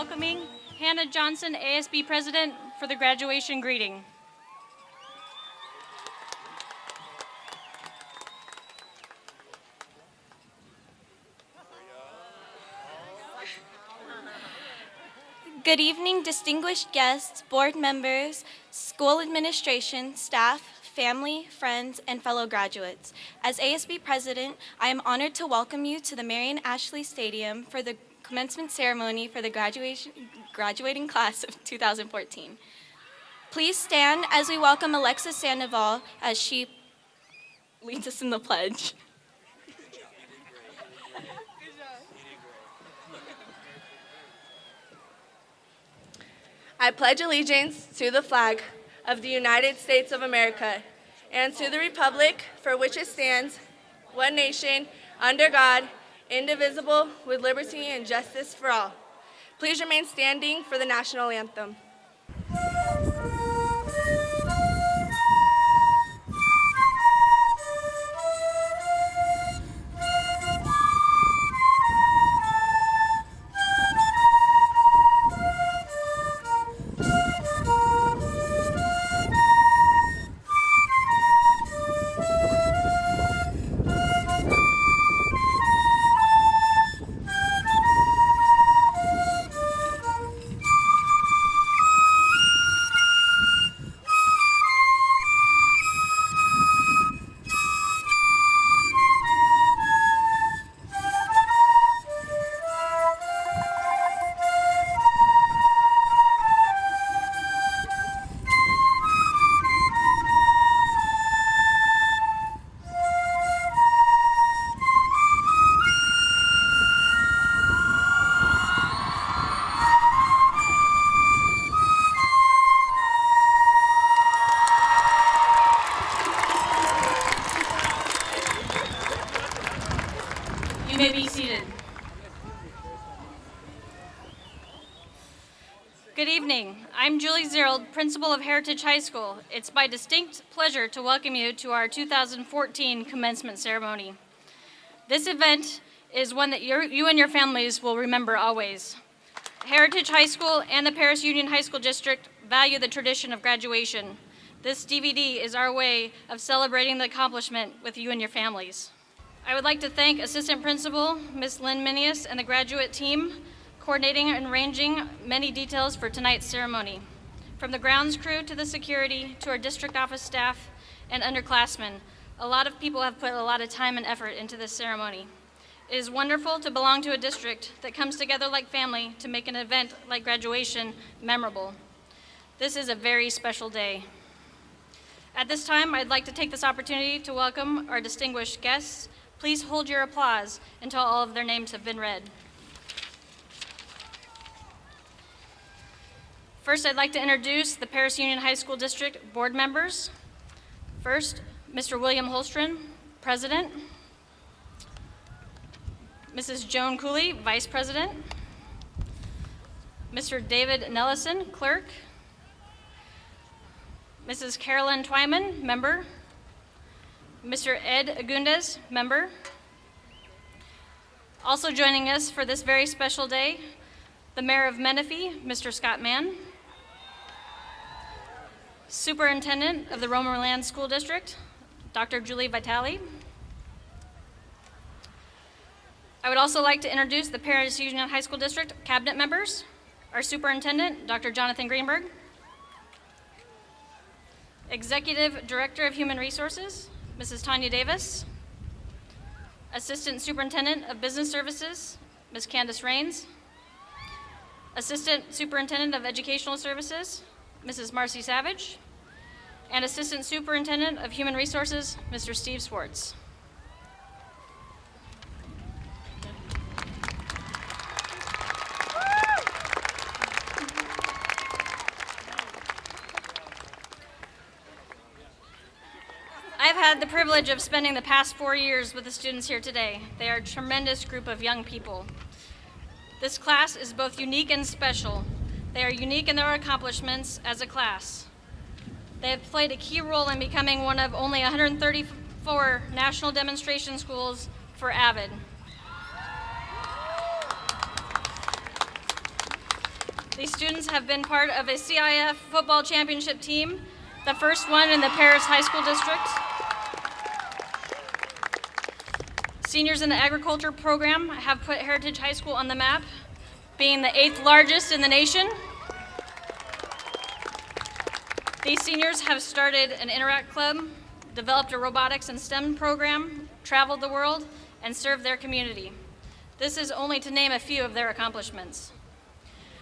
welcoming Hannah Johnson, ASB President, for the graduation greeting. Good evening, distinguished guests, board members, school administration, staff, family, friends, and fellow graduates. As ASB President, I am honored to welcome you to the Marion Ashley Stadium for the commencement ceremony for the graduating class of 2014. Please stand as we welcome Alexis Sandoval as she leads us in the pledge. I pledge allegiance to the flag of the United States of America and to the republic for which it stands, one nation, under God, indivisible, with liberty and justice for all. Please remain standing for the national anthem. You may be seated. Good evening. I'm Julie Zerold, principal of Heritage High School. It's my distinct pleasure to welcome you to our 2014 commencement ceremony. This event is one that you and your families will remember always. Heritage High School and the Paris Union High School District value the tradition of graduation. This DVD is our way of celebrating the accomplishment with you and your families. I would like to thank Assistant Principal Ms. Lynn Minius and the graduate team coordinating and arranging many details for tonight's ceremony. From the grounds crew to the security to our district office staff and underclassmen, a lot of people have put a lot of time and effort into this ceremony. It is wonderful to belong to a district that comes together like family to make an event like graduation memorable. This is a very special day. At this time, I'd like to take this opportunity to welcome our distinguished guests. Please hold your applause until all of their names have been read. First, I'd like to introduce the Paris Union High School District board members. First, Mr. William Holstrom, President. Mrs. Joan Cooley, Vice President. Mr. David Nellison, Clerk. Mrs. Carolyn Twyman, Member. Mr. Ed Agundes, Member. Also joining us for this very special day, the Mayor of Menifee, Mr. Scott Mann. Superintendent of the Romerland School District, Dr. Julie Vitale. I would also like to introduce the Paris Union High School District cabinet members, our Superintendent, Dr. Jonathan Greenberg. Executive Director of Human Resources, Mrs. Tanya Davis. Assistant Superintendent of Business Services, Ms. Candace Rains. Assistant Superintendent of Educational Services, Mrs. Marcy Savage. And Assistant Superintendent of Human Resources, Mr. Steve Swartz. I've had the privilege of spending the past 4 years with the students here today. They are a tremendous group of young people. This class is both unique and special. They are unique in their accomplishments as a class. They have played a key role in becoming one of only 134 national demonstration schools for AVID. These students have been part of a CIF football championship team, the first one in the Paris High School District. Seniors in the agriculture program have put Heritage High School on the map, being the 8th largest in the nation. These seniors have started an Interact Club, developed a robotics and STEM program, traveled the world, and served their community. This is only to name a few of their accomplishments.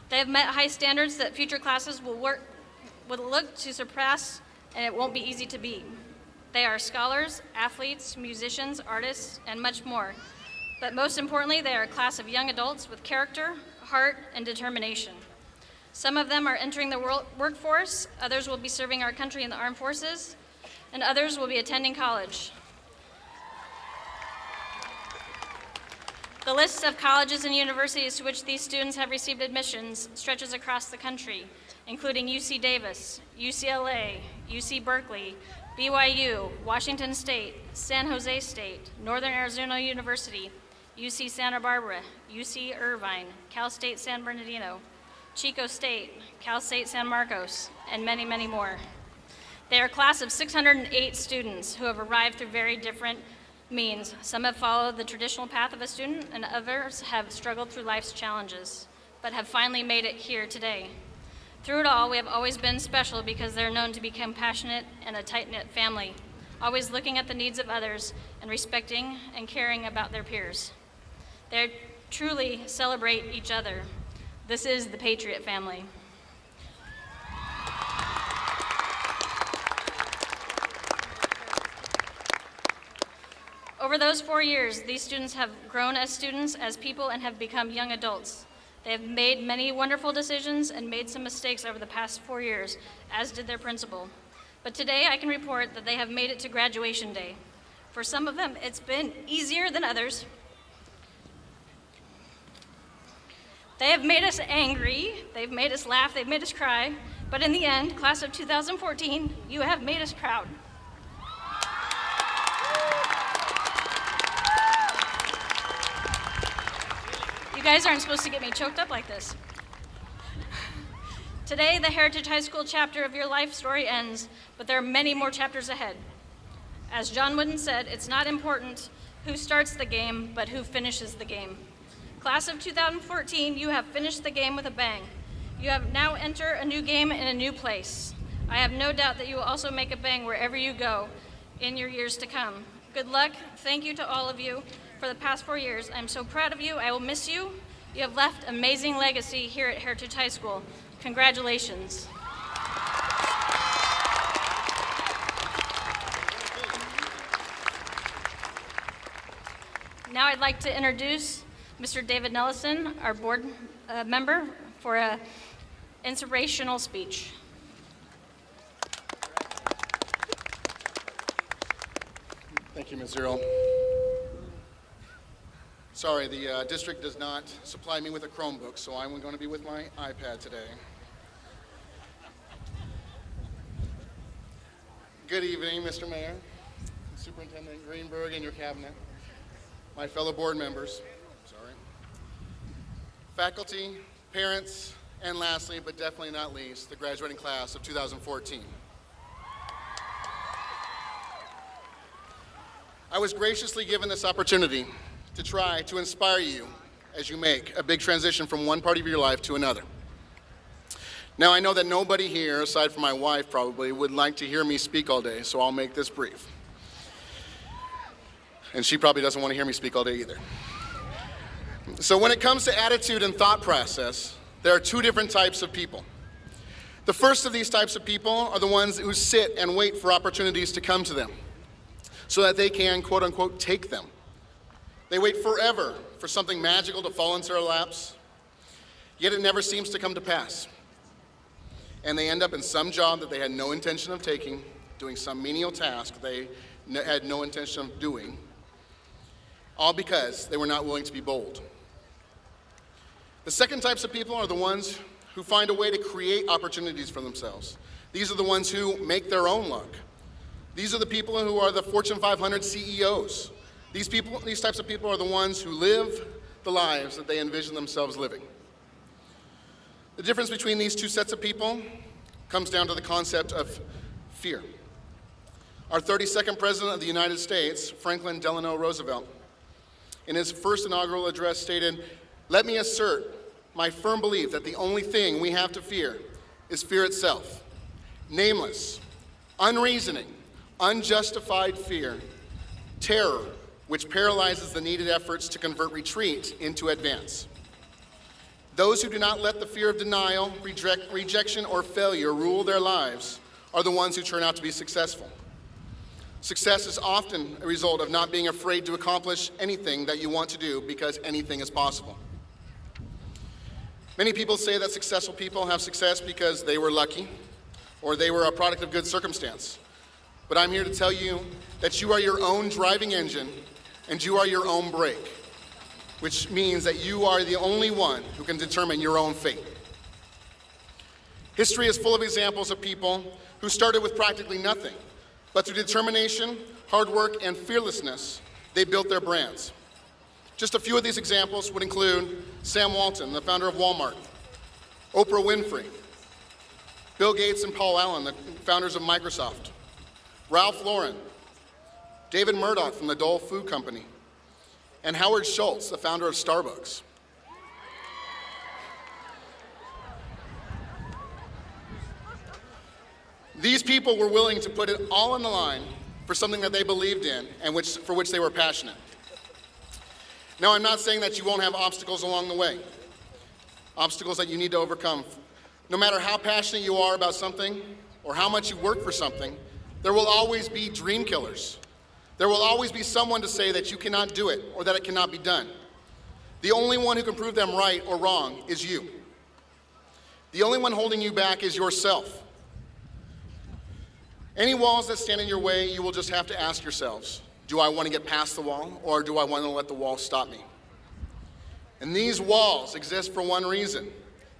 They have met high standards that future classes will look to surpass, and it won't be easy to beat. They are scholars, athletes, musicians, artists, and much more. But most importantly, they are a class of young adults with character, heart, and determination. Some of them are entering the workforce, others will be serving our country in the armed forces, and others will be attending college. The list of colleges and universities to which these students have received admissions stretches across the country, including UC Davis, UCLA, UC Berkeley, BYU, Washington State, San Jose State, Northern Arizona University, UC Santa Barbara, UC Irvine, Cal State San Bernardino, Chico State, Cal State San Marcos, and many, many more. They are a class of 608 students who have arrived through very different means. Some have followed the traditional path of a student, and others have struggled through life's challenges, but have finally made it here today. Through it all, we have always been special because they're known to be compassionate and a tight-knit family, always looking at the needs of others and respecting and caring about their peers. They truly celebrate each other. This is the Patriot family. Over those 4 years, these students have grown as students, as people, and have become young adults. They have made many wonderful decisions and made some mistakes over the past 4 years, as did their principal. But today I can report that they have made it to graduation day. For some of them, it's been easier than others. They have made us angry, they've made us laugh, they've made us cry, but in the end, class of 2014, you have made us proud. You guys aren't supposed to get me choked up like this. Today, the Heritage High School chapter of your life story ends, but there are many more chapters ahead. As John Wooden said, it's not important who starts the game, but who finishes the game. Class of 2014, you have finished the game with a bang. You have now entered a new game in a new place. I have no doubt that you will also make a bang wherever you go in your years to come. Good luck. Thank you to all of you for the past 4 years. I'm so proud of you. I will miss you. You have left amazing legacy here at Heritage High School. Congratulations. Now I'd like to introduce Mr. David Nellison, our board member, for an inspirational speech. Thank you, Ms. Earl. Sorry, the district does not supply me with a Chromebook, so I'm going to be with my iPad today. Good evening, Mr. Mayor, Superintendent Greenberg, and your cabinet, my fellow board members, faculty, parents, and lastly, but definitely not least, the graduating class of 2014. I was graciously given this opportunity to try to inspire you as you make a big transition from one part of your life to another. Now, I know that nobody here, aside from my wife probably, would like to hear me speak all day, so I'll make this brief. And she probably doesn't want to hear me speak all day either. So when it comes to attitude and thought process, there are two different types of people. The first of these types of people are the ones who sit and wait for opportunities to come to them so that they can, quote unquote, take them. They wait forever for something magical to fall into their laps, yet it never seems to come to pass. And they end up in some job that they had no intention of taking, doing some menial task they had no intention of doing, all because they were not willing to be bold. The second types of people are the ones who find a way to create opportunities for themselves. These are the ones who make their own luck. These are the people who are the Fortune 500 CEOs. These types of people are the ones who live the lives that they envision themselves living. The difference between these two sets of people comes down to the concept of fear. Our 32nd President of the United States, Franklin Delano Roosevelt, in his first inaugural address stated, "Let me assert my firm belief that the only thing we have to fear is fear itself. Nameless, unreasoning, unjustified fear, terror, which paralyzes the needed efforts to convert retreat into advance. Those who do not let the fear of denial, rejection, or failure rule their lives are the ones who turn out to be successful. Success is often a result of not being afraid to accomplish anything that you want to do because anything is possible." Many people say that successful people have success because they were lucky or they were a product of good circumstance. But I'm here to tell you that you are your own driving engine and you are your own brake, which means that you are the only one who can determine your own fate. History is full of examples of people who started with practically nothing, but through determination, hard work, and fearlessness, they built their brands. Just a few of these examples would include Sam Walton, the founder of Walmart, Oprah Winfrey, Bill Gates and Paul Allen, the founders of Microsoft, Ralph Lauren, David Murdoch from the Dole Food Company, and Howard Schultz, the founder of Starbucks. These people were willing to put it all on the line for something that they believed in and for which they were passionate. Now, I'm not saying that you won't have obstacles along the way, obstacles that you need to overcome. No matter how passionate you are about something or how much you work for something, there will always be dream killers. There will always be someone to say that you cannot do it or that it cannot be done. The only one who can prove them right or wrong is you. The only one holding you back is yourself. Any walls that stand in your way, you will just have to ask yourselves, do I want to get past the wall, or do I want to let the wall stop me? And these walls exist for one reason,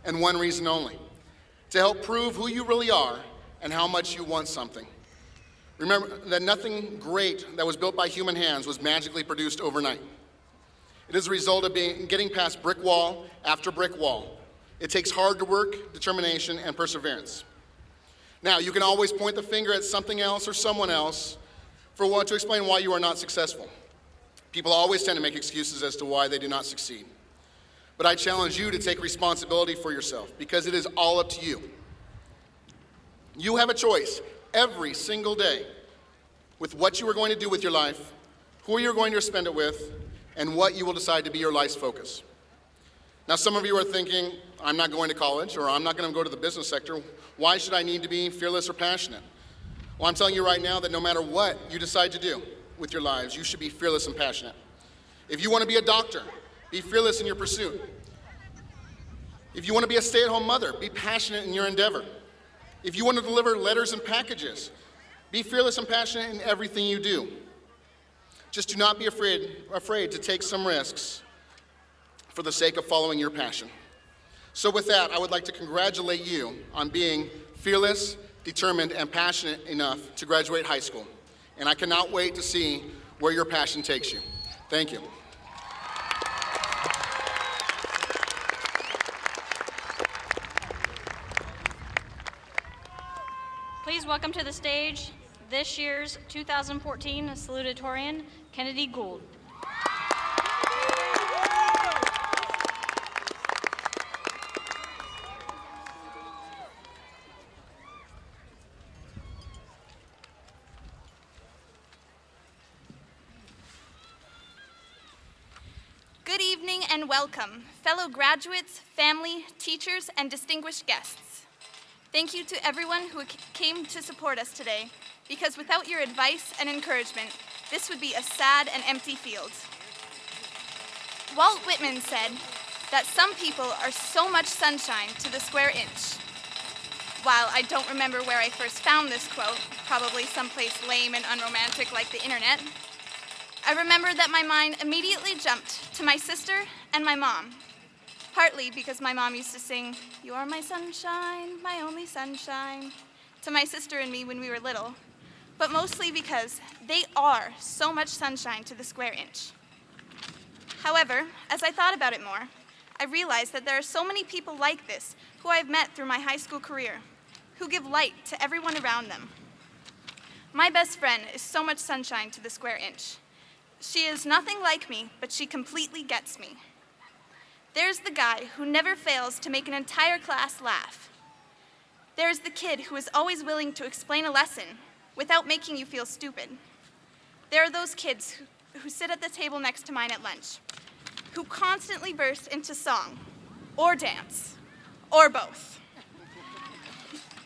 and one reason only, to help prove who you really are and how much you want something. Remember that nothing great that was built by human hands was magically produced overnight. It is a result of getting past brick wall after brick wall. It takes hard work, determination, and perseverance. Now, you can always point the finger at something else or someone else to explain why you are not successful. People always tend to make excuses as to why they do not succeed. But I challenge you to take responsibility for yourself because it is all up to you. You have a choice every single day with what you are going to do with your life, who you're going to spend it with, and what you will decide to be your life's focus. Now, some of you are thinking, I'm not going to college, or I'm not going to go to the business sector. Why should I need to be fearless or passionate? Well, I'm telling you right now that no matter what you decide to do with your lives, you should be fearless and passionate. If you want to be a doctor, be fearless in your pursuit. If you want to be a stay-at-home mother, be passionate in your endeavor. If you want to deliver letters and packages, be fearless and passionate in everything you do. Just do not be afraid to take some risks for the sake of following your passion. So with that, I would like to congratulate you on being fearless, determined, and passionate enough to graduate high school. And I cannot wait to see where your passion takes you. Thank you. Please welcome to the stage this year's 2014 Salutatorian, Kennedy Gould. Good evening and welcome, fellow graduates, family, teachers, and distinguished guests. Thank you to everyone who came to support us today, because without your advice and encouragement, this would be a sad and empty field. Walt Whitman said that some people are so much sunshine to the square inch. While I don't remember where I first found this quote, probably someplace lame and unromantic like the internet, I remember that my mind immediately jumped to my sister and my mom, partly because my mom used to sing, "You are my sunshine, my only sunshine," to my sister and me when we were little, but mostly because they are so much sunshine to the square inch. However, as I thought about it more, I realize that there are so many people like this who I have met through my high school career, who give light to everyone around them. My best friend is so much sunshine to the square inch. She is nothing like me, but she completely gets me. There's the guy who never fails to make an entire class laugh. There's the kid who is always willing to explain a lesson without making you feel stupid. There are those kids who sit at the table next to mine at lunch, who constantly burst into song, or dance, or both.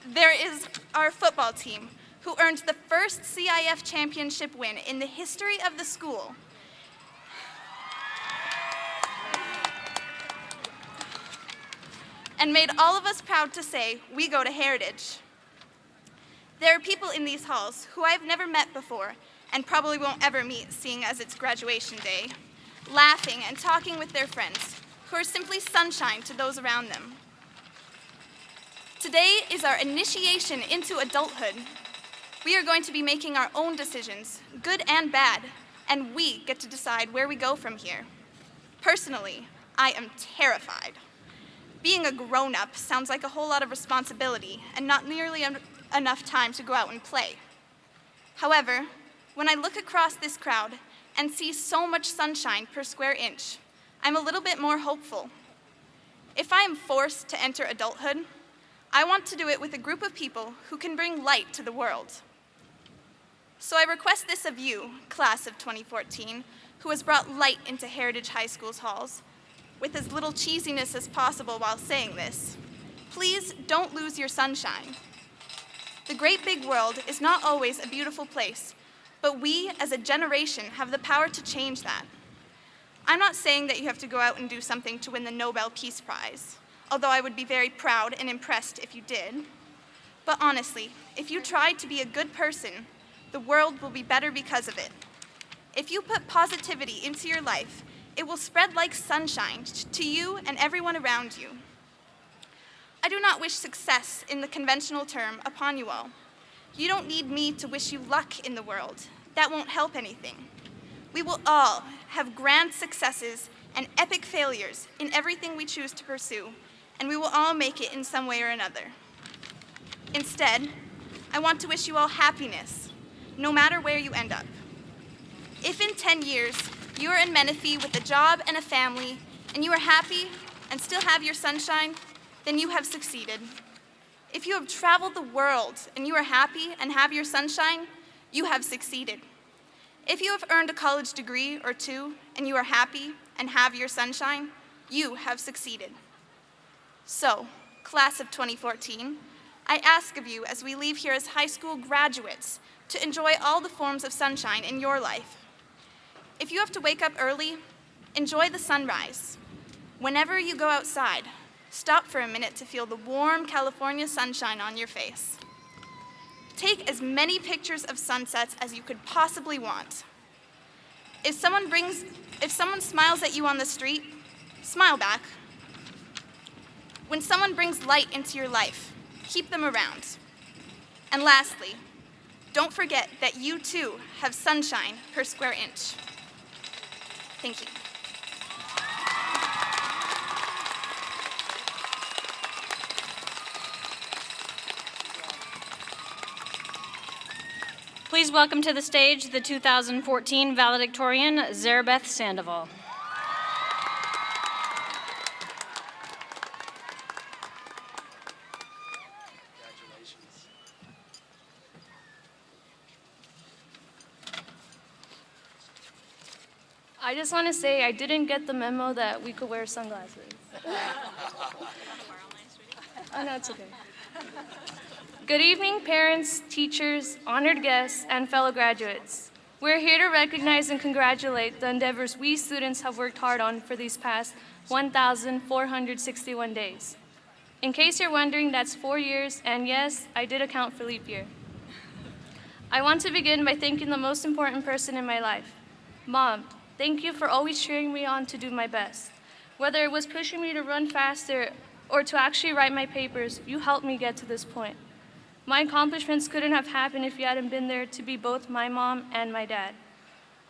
There is our football team, who earned the first CIF championship win in the history of the school. And made all of us proud to say, we go to Heritage. There are people in these halls who I've never met before and probably won't ever meet, seeing as it's graduation day, laughing and talking with their friends, who are simply sunshine to those around them. Today is our initiation into adulthood. We are going to be making our own decisions, good and bad, and we get to decide where we go from here. Personally, I am terrified. Being a grown-up sounds like a whole lot of responsibility and not nearly enough time to go out and play. However, when I look across this crowd and see so much sunshine per square inch, I'm a little bit more hopeful. If I am forced to enter adulthood, I want to do it with a group of people who can bring light to the world. So I request this of you, class of 2014, who has brought light into Heritage High School's halls, with as little cheesiness as possible while saying this. Please don't lose your sunshine. The great big world is not always a beautiful place, but we as a generation have the power to change that. I'm not saying that you have to go out and do something to win the Nobel Peace Prize, although I would be very proud and impressed if you did. But honestly, if you try to be a good person, the world will be better because of it. If you put positivity into your life, it will spread like sunshine to you and everyone around you. I do not wish success in the conventional term upon you all. You don't need me to wish you luck in the world. That won't help anything. We will all have grand successes and epic failures in everything we choose to pursue, and we will all make it in some way or another. Instead, I want to wish you all happiness, no matter where you end up. If in 10 years you are in Menifee with a job and a family, and you are happy and still have your sunshine, then you have succeeded. If you have traveled the world and you are happy and have your sunshine, you have succeeded. If you have earned a college degree or two and you are happy and have your sunshine, you have succeeded. So, class of 2014, I ask of you as we leave here as high school graduates to enjoy all the forms of sunshine in your life. If you have to wake up early, enjoy the sunrise. Whenever you go outside, stop for a minute to feel the warm California sunshine on your face. Take as many pictures of sunsets as you could possibly want. If someone smiles at you on the street, smile back. When someone brings light into your life, keep them around. And lastly, don't forget that you too have sunshine per square inch. Thank you. Please welcome to the stage the 2014 Valedictorian, Zarabeth Sandoval. I just want to say I didn't get the memo that we could wear sunglasses. Oh, no, it's okay. Good evening, parents, teachers, honored guests, and fellow graduates. We're here to recognize and congratulate the endeavors we students have worked hard on for these past 1,461 days. In case you're wondering, that's 4 years, and yes, I did account for leap year. I want to begin by thanking the most important person in my life, Mom. Thank you for always cheering me on to do my best. Whether it was pushing me to run faster or to actually write my papers, you helped me get to this point. My accomplishments couldn't have happened if you hadn't been there to be both my mom and my dad.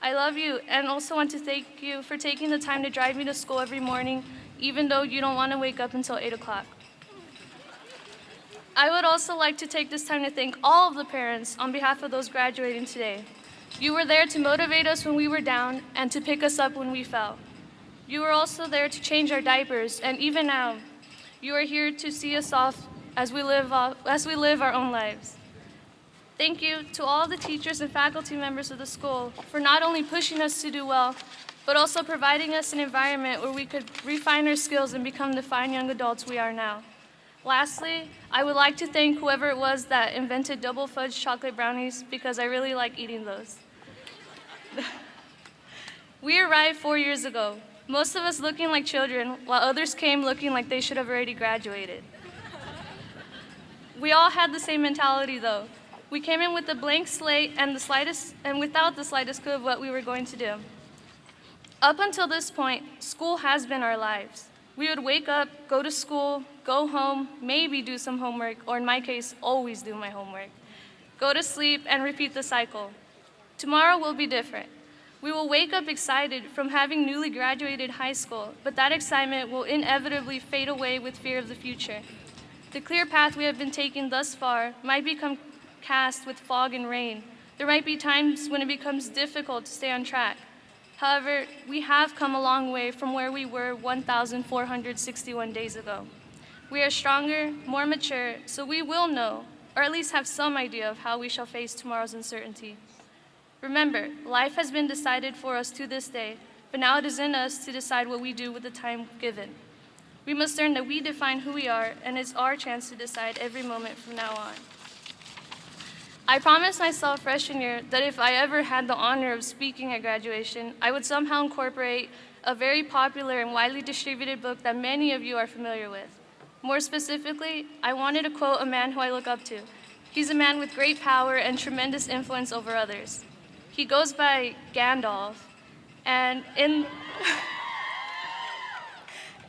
I love you and also want to thank you for taking the time to drive me to school every morning, even though you don't want to wake up until 8 o'clock. I would also like to take this time to thank all of the parents on behalf of those graduating today. You were there to motivate us when we were down and to pick us up when we fell. You were also there to change our diapers, and even now, you are here to see us off as we live our own lives. Thank you to all the teachers and faculty members of the school for not only pushing us to do well, but also providing us an environment where we could refine our skills and become the fine young adults we are now. Lastly, I would like to thank whoever it was that invented double fudge chocolate brownies because I really like eating those. We arrived 4 years ago, most of us looking like children, while others came looking like they should have already graduated. We all had the same mentality though. We came in with a blank slate and without the slightest clue of what we were going to do. Up until this point, school has been our lives. We would wake up, go to school, go home, maybe do some homework, or in my case, always do my homework. Go to sleep and repeat the cycle. Tomorrow will be different. We will wake up excited from having newly graduated high school, but that excitement will inevitably fade away with fear of the future. The clear path we have been taking thus far might become cast with fog and rain. There might be times when it becomes difficult to stay on track. However, we have come a long way from where we were 1,461 days ago. We are stronger, more mature, so we will know, or at least have some idea of how we shall face tomorrow's uncertainty. Remember, life has been decided for us to this day, but now it is in us to decide what we do with the time given. We must learn that we define who we are, and it's our chance to decide every moment from now on. I promised myself freshman year that if I ever had the honor of speaking at graduation, I would somehow incorporate a very popular and widely distributed book that many of you are familiar with. More specifically, I wanted to quote a man who I look up to. He's a man with great power and tremendous influence over others. He goes by Gandalf, and in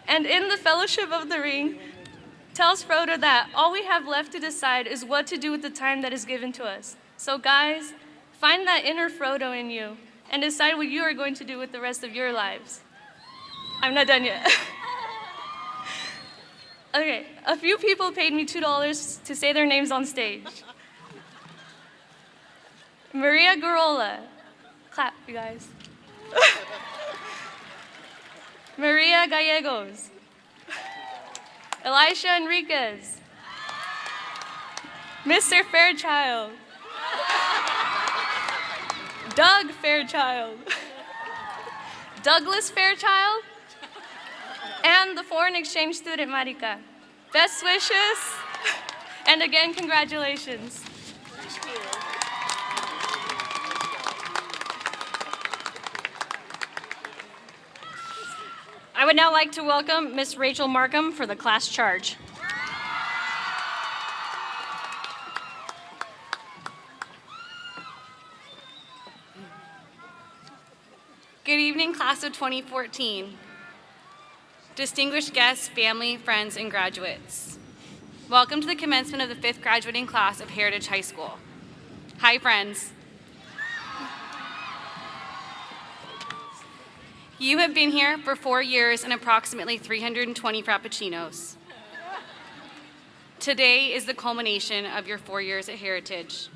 the Fellowship of the Ring, tells Frodo that all we have left to decide is what to do with the time that is given to us. So guys, find that inner Frodo in you and decide what you are going to do with the rest of your lives. I'm not done yet. Okay, a few people paid me $2 to say their names on stage. Maria Garola. Clap, you guys. Maria Gallegos. Elisha Enriquez. Mr. Fairchild. Doug Fairchild. Douglas Fairchild. And the foreign exchange student, Marika. Best wishes, and again, congratulations. I would now like to welcome Miss Rachel Markham for the class charge. Good evening, class of 2014. Distinguished guests, family, friends, and graduates. Welcome to the commencement of the 5th graduating class of Heritage High School. Hi, friends. You have been here for 4 years and approximately 320 frappuccinos. Today is the culmination of your 4 years at Heritage.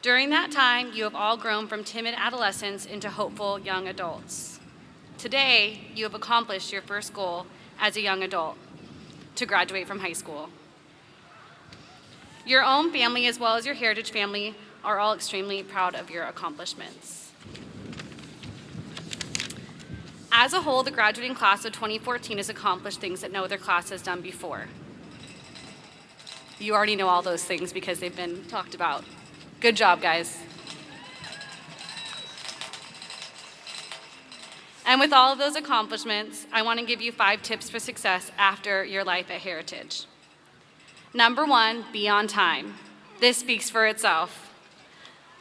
During that time, you have all grown from timid adolescents into hopeful young adults. Today, you have accomplished your first goal as a young adult, to graduate from high school. Your own family, as well as your Heritage family, are all extremely proud of your accomplishments. As a whole, the graduating class of 2014 has accomplished things that no other class has done before. You already know all those things because they've been talked about. Good job, guys. And with all of those accomplishments, I want to give you 5 tips for success after your life at Heritage. Number 1, be on time. This speaks for itself.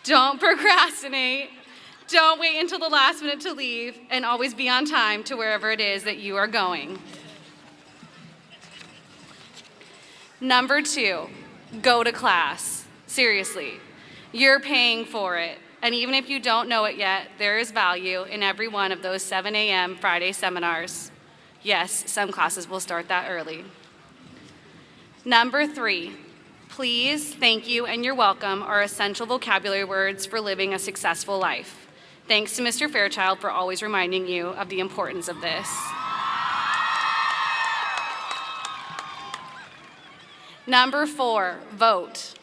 Don't procrastinate. Don't wait until the last minute to leave, and always be on time to wherever it is that you are going. Number 2, go to class. Seriously, you're paying for it. And even if you don't know it yet, there is value in every one of those 7 a.m. Friday seminars. Yes, some classes will start that early. Number 3, please, thank you, and you're welcome are essential vocabulary words for living a successful life. Thanks to Mr. Fairchild for always reminding you of the importance of this. Number 4, vote.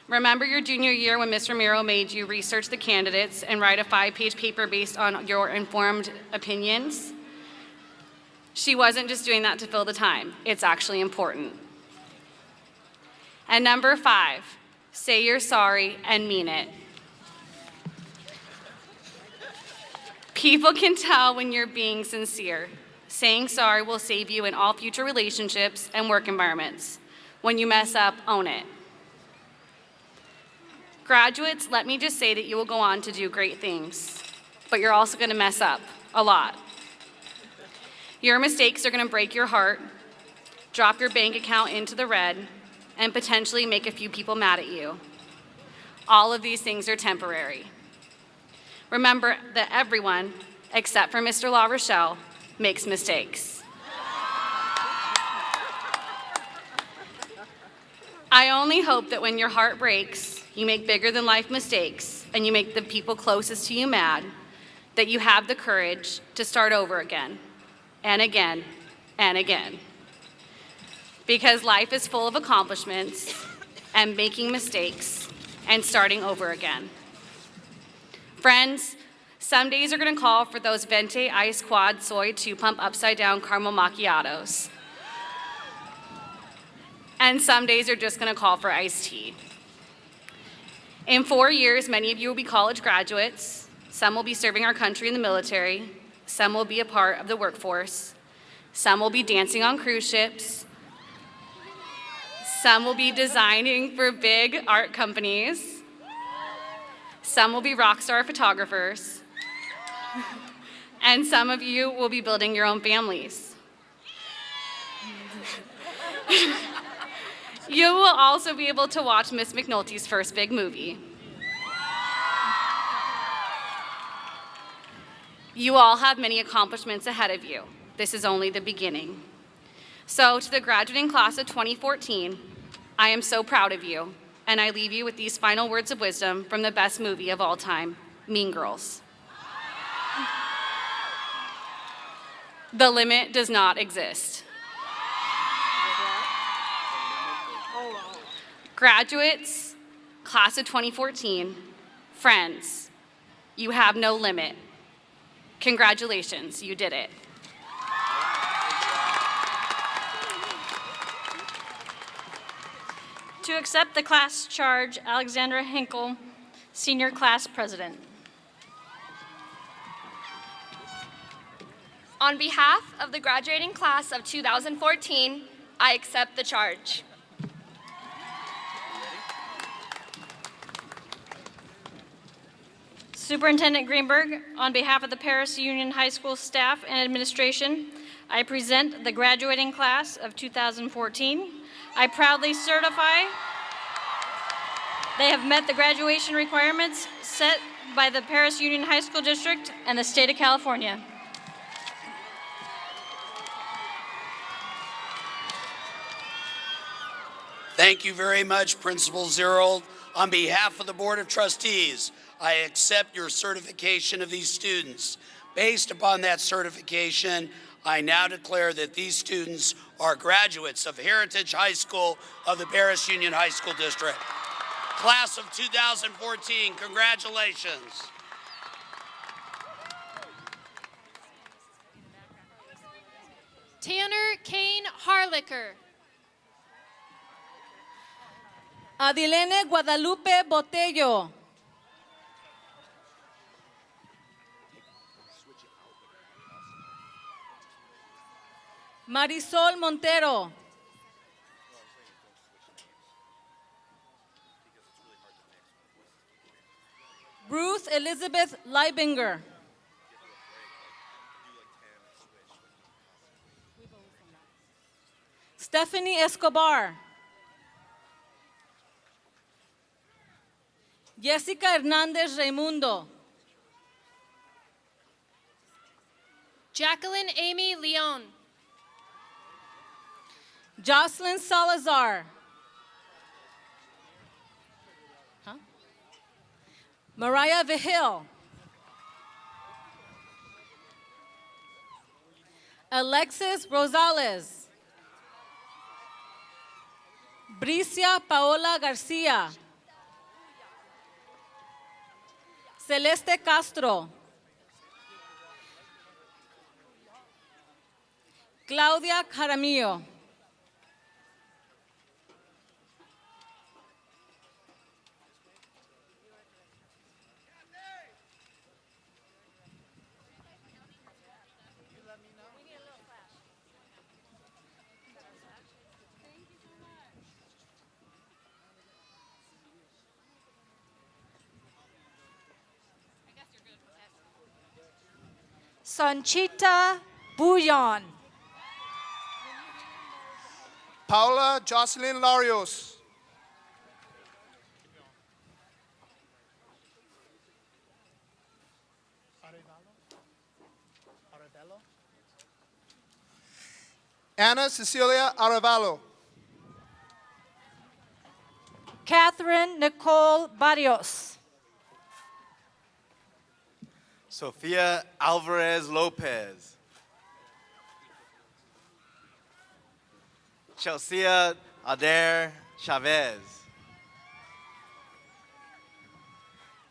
Remember your junior year when Mr. Miro made you research the candidates and write a 5-page paper based on your informed opinions? She wasn't just doing that to fill the time. It's actually important. And number 5, say you're sorry and mean it. People can tell when you're being sincere. Saying sorry will save you in all future relationships and work environments. When you mess up, own it. Graduates, let me just say that you will go on to do great things, but you're also going to mess up a lot. Your mistakes are going to break your heart, drop your bank account into the red, and potentially make a few people mad at you. All of these things are temporary. Remember that everyone, except for Mr. La Rochelle, makes mistakes. I only hope that when your heart breaks, you make bigger than life mistakes, and you make the people closest to you mad, that you have the courage to start over again, and again, and again. Because life is full of accomplishments, and making mistakes, and starting over again. Friends, some days are gonna call for those Venti Ice Quad Soy 2-pump upside down caramel macchiatos. And some days are just gonna call for iced tea. In 4 years, many of you will be college graduates. Some will be serving our country in the military. Some will be a part of the workforce. Some will be dancing on cruise ships. Some will be designing for big art companies. Some will be rock star photographers. And some of you will be building your own families. You will also be able to watch Miss McNulty's first big movie. You all have many accomplishments ahead of you. This is only the beginning. So to the graduating class of 2014, I am so proud of you, and I leave you with these final words of wisdom from the best movie of all time, Mean Girls. The limit does not exist. Graduates, class of 2014, friends, you have no limit. Congratulations, you did it. To accept the class charge, Alexandra Hinkle, Senior Class President. On behalf of the graduating class of 2014, I accept the charge. Superintendent Greenberg, on behalf of the Paris Union High School staff and administration, I present the graduating class of 2014. I proudly certify they have met the graduation requirements set by the Paris Union High School District and the state of California. Thank you very much, Principal Zerold. On behalf of the Board of Trustees, I accept your certification of these students. Based upon that certification, I now declare that these students are graduates of Heritage High School of the Paris Union High School District. Class of 2014, congratulations. Tanner Kane Harlicker. Adilene Guadalupe Botello. Marisol Montero. Ruth Elizabeth Leibinger. Stephanie Escobar. Jessica Hernandez Raimundo. Jacqueline Amy Leon. Jocelyn Salazar. Mariah Vihil. Alexis Rosales. Bricia Paola Garcia. Celeste Castro. Claudia Jaramillo. Sanchita Bouillon. Paula Jocelyn Larios. Ana Cecilia Arevalo. Catherine Nicole Barrios. Sofia Alvarez Lopez. Chelsea Adair Chavez.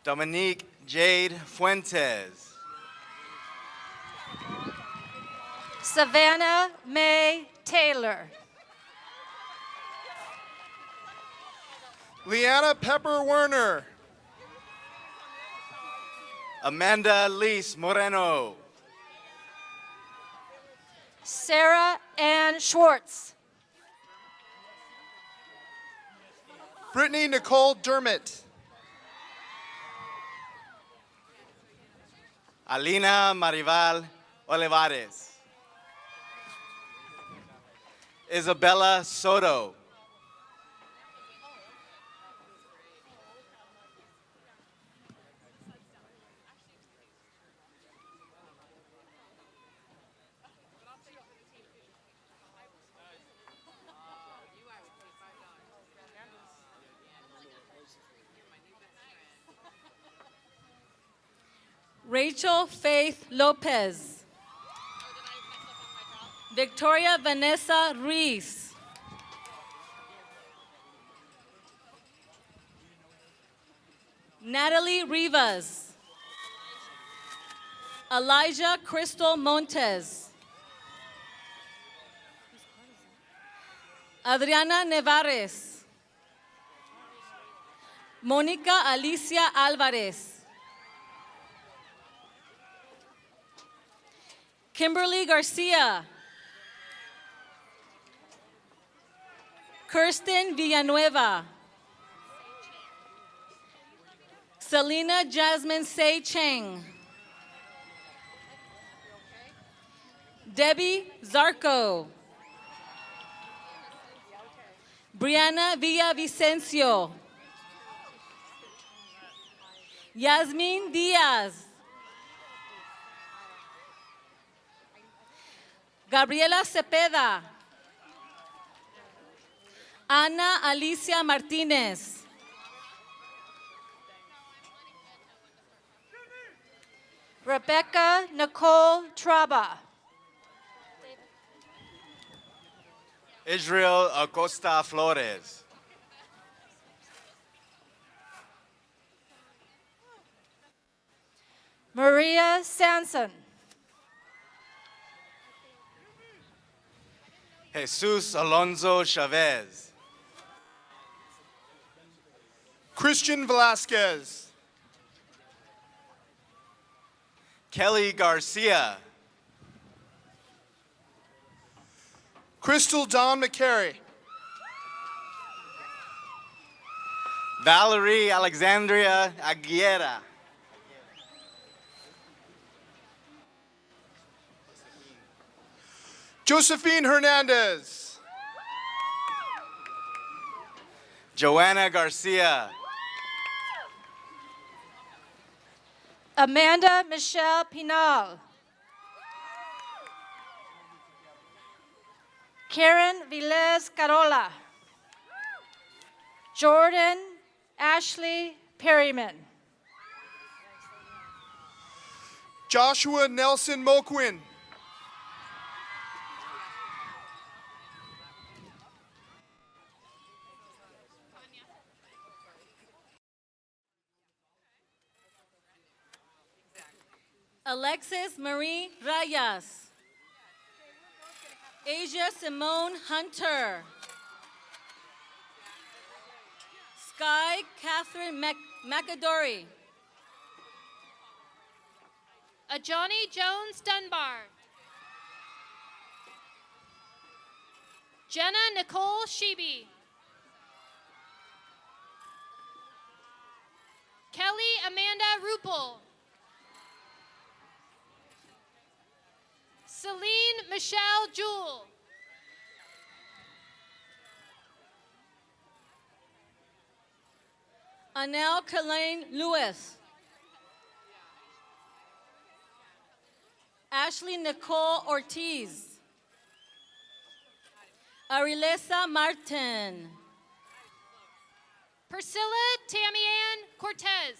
Dominique Jade Fuentes. Savannah May Taylor. Leanna Pepper Werner. Amanda Lise Moreno. Sarah Ann Schwartz. Brittany Nicole Dermott. Alina Marival Olivares. Isabella Soto. Rachel Faith Lopez. Victoria Vanessa Reese. Natalie Rivas. Elijah Crystal Montes. Adriana Nevares. Mónica Alicia Álvarez. Kimberly Garcia. Kirsten Villanueva. Selena Jasmine Say Cheng. Debbie Zarco. Brianna Villavicencio. Yasmin Diaz. Gabriela Cepeda. Ana Alicia Martinez. Rebecca Nicole Traba. Israel Acosta Flores. Maria Sanson. Jesus Alonso Chavez. Christian Velasquez. Kelly Garcia. Crystal Dawn McCary. Valerie Alexandria Aguilera. Josephine Hernandez. Joanna Garcia. Amanda Michelle Pinal. Karen Vilez Carola. Jordan Ashley Perryman. Joshua Nelson Moquin. Alexis Marie Rayas. Asia Simone Hunter. Sky Catherine McAdory. Johnny Jones Dunbar. Jenna Nicole Sheeby. Kelly Amanda Rupel. Celine Michelle Jewell. Anel Kelaine Lewis. Ashley Nicole Ortiz. Arilesa Martin. Priscilla Tamianne Cortez.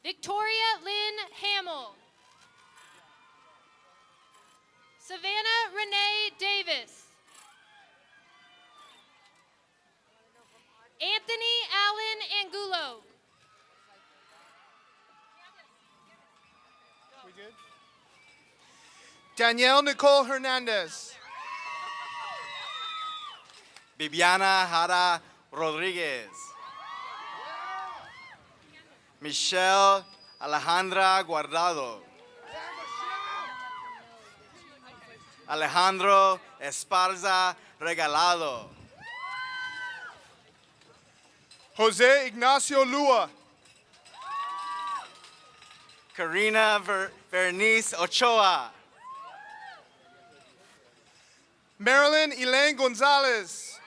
Victoria Lynn Hamill. Savannah Renee Davis. Anthony Allen Angulo. We good? Danielle Nicole Hernandez. Viviana Jara Rodriguez. Michelle Alejandra Guardado. Alejandro Esparza Regalado. Jose Ignacio Lua. Karina Vernice Ochoa. Marilyn Elaine Gonzalez.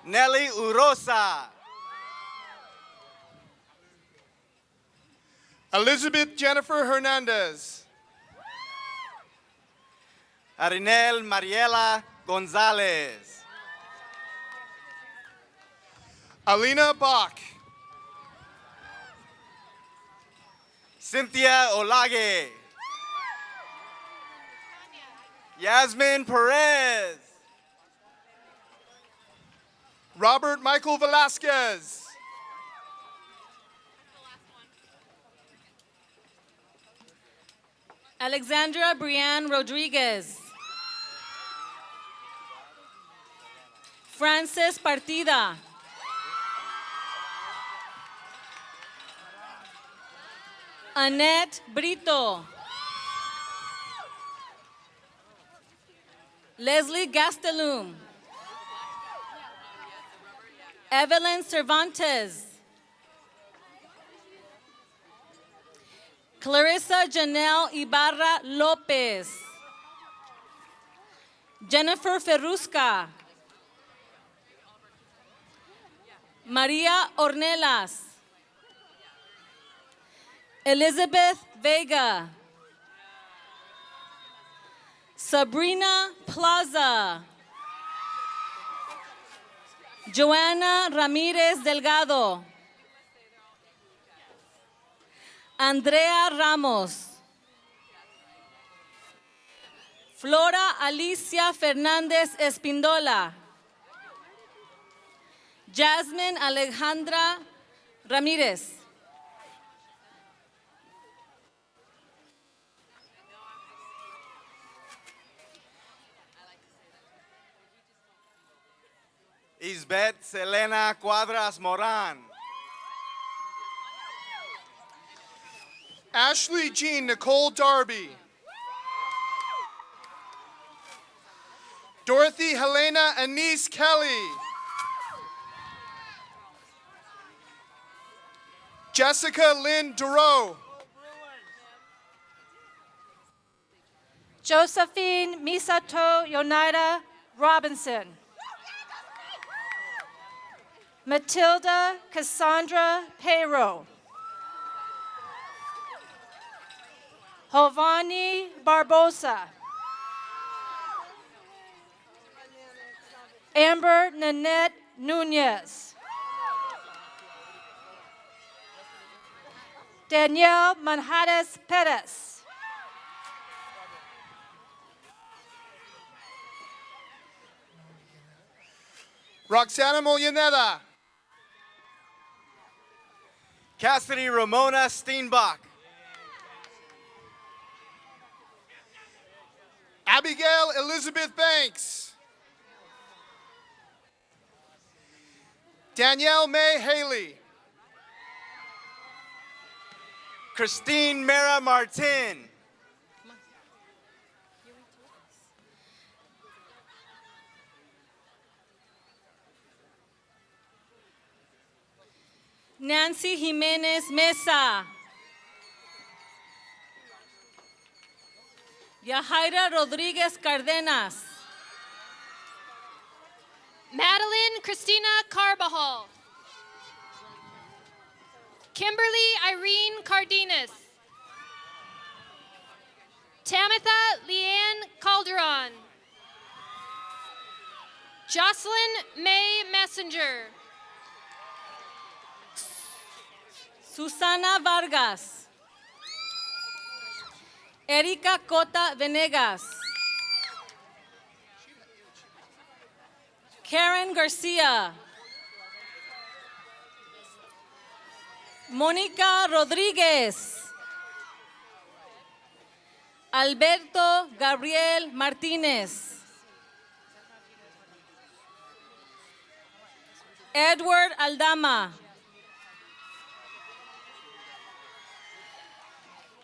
Nelly Urosa. Elizabeth Jennifer Hernandez. Arinel Mariela Gonzalez. Alina Bach. Cynthia Olage. Yasmin Perez. Robert Michael Velasquez. Alexandra Brianne Rodriguez. Frances Partida. Annette Brito. Leslie Gastelum. Evelyn Cervantes. Clarissa Janelle Ibarra Lopez. Jennifer Ferrusca. Maria Ornelas. Elizabeth Vega. Sabrina Plaza. Joanna Ramirez Delgado. Andrea Ramos. Flora Alicia Fernández Espindola. Jasmine Alejandra Ramírez. Isbeth Selena Cuadras Moran. Ashley Jean Nicole Darby. Dorothy Helena Anise Kelly. Jessica Lynn Duro. Josephine Misato Yonaida Robinson. Matilda Cassandra Payro. Giovanni Barbosa. Amber Nanette Nunez. Danielle Manjares Perez. Roxana Mollaneda. Cassidy Ramona Steenbach. Abigail Elizabeth Banks. Danielle May Haley. Christine Mera Martin. Nancy Jimenez Mesa. Yahaira Rodriguez Cardenas. Madeline Christina Carbajal. Kimberly Irene Cardenas. Tamitha Leanne Calderon. Jocelyn May Messenger. Susana Vargas. Erika Cota Venegas. Karen Garcia. Mónica Rodríguez. Alberto Gabriel Martínez. Edward Aldama.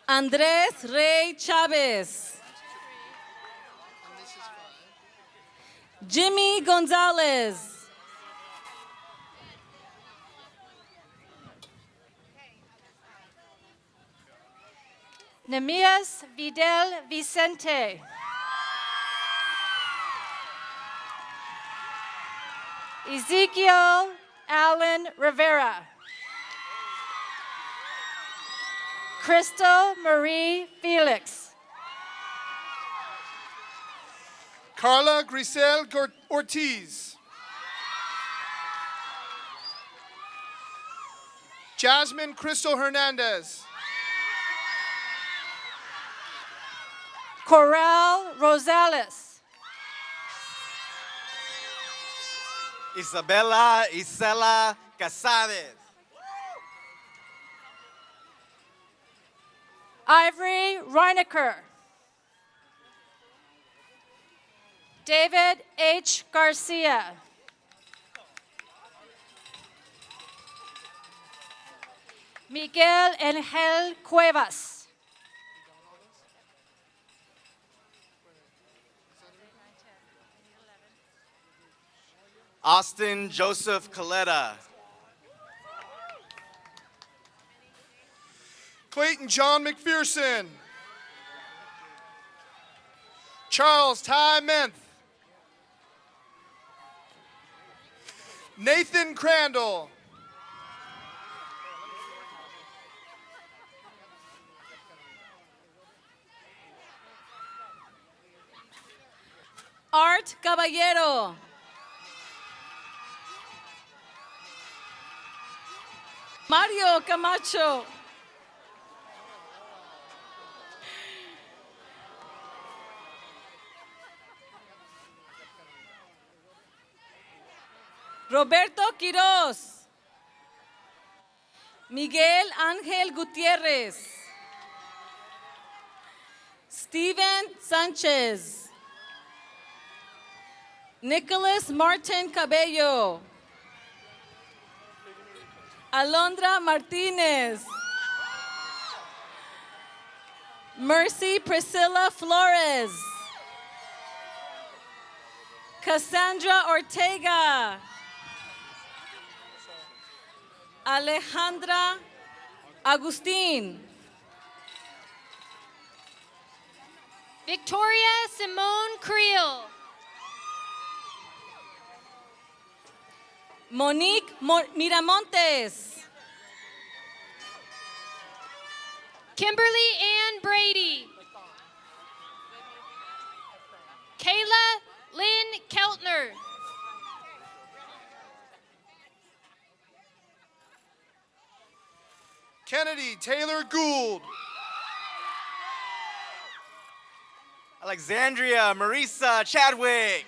Andrés Rey Chávez. Jimmy Gonzalez. Nemias Vidal Vicente. Ezekiel Allen Rivera. Crystal Marie Felix. Carla Grisel Ortiz. Jasmine Crystal Hernandez. Coral Rosales. Isabella Isela Casades. Ivory Reinecker. David H. Garcia. Miguel Angel Cuevas. Austin Joseph Coletta. Clayton John McPherson. Charles Ty Menth. Nathan Crandall. Art Caballero. Mario Camacho. Roberto Quiroz. Miguel Ángel Gutiérrez. Steven Sánchez. Nicholas Martin Cabello. Alondra Martínez. Mercy Priscilla Flores. Cassandra Ortega. Alejandra Agustín. Victoria Simone Creel. Monique Miramontes. Kimberly Ann Brady. Kayla Lynn Keltner. Kennedy Taylor Gould. Alexandria Marisa Chadwick.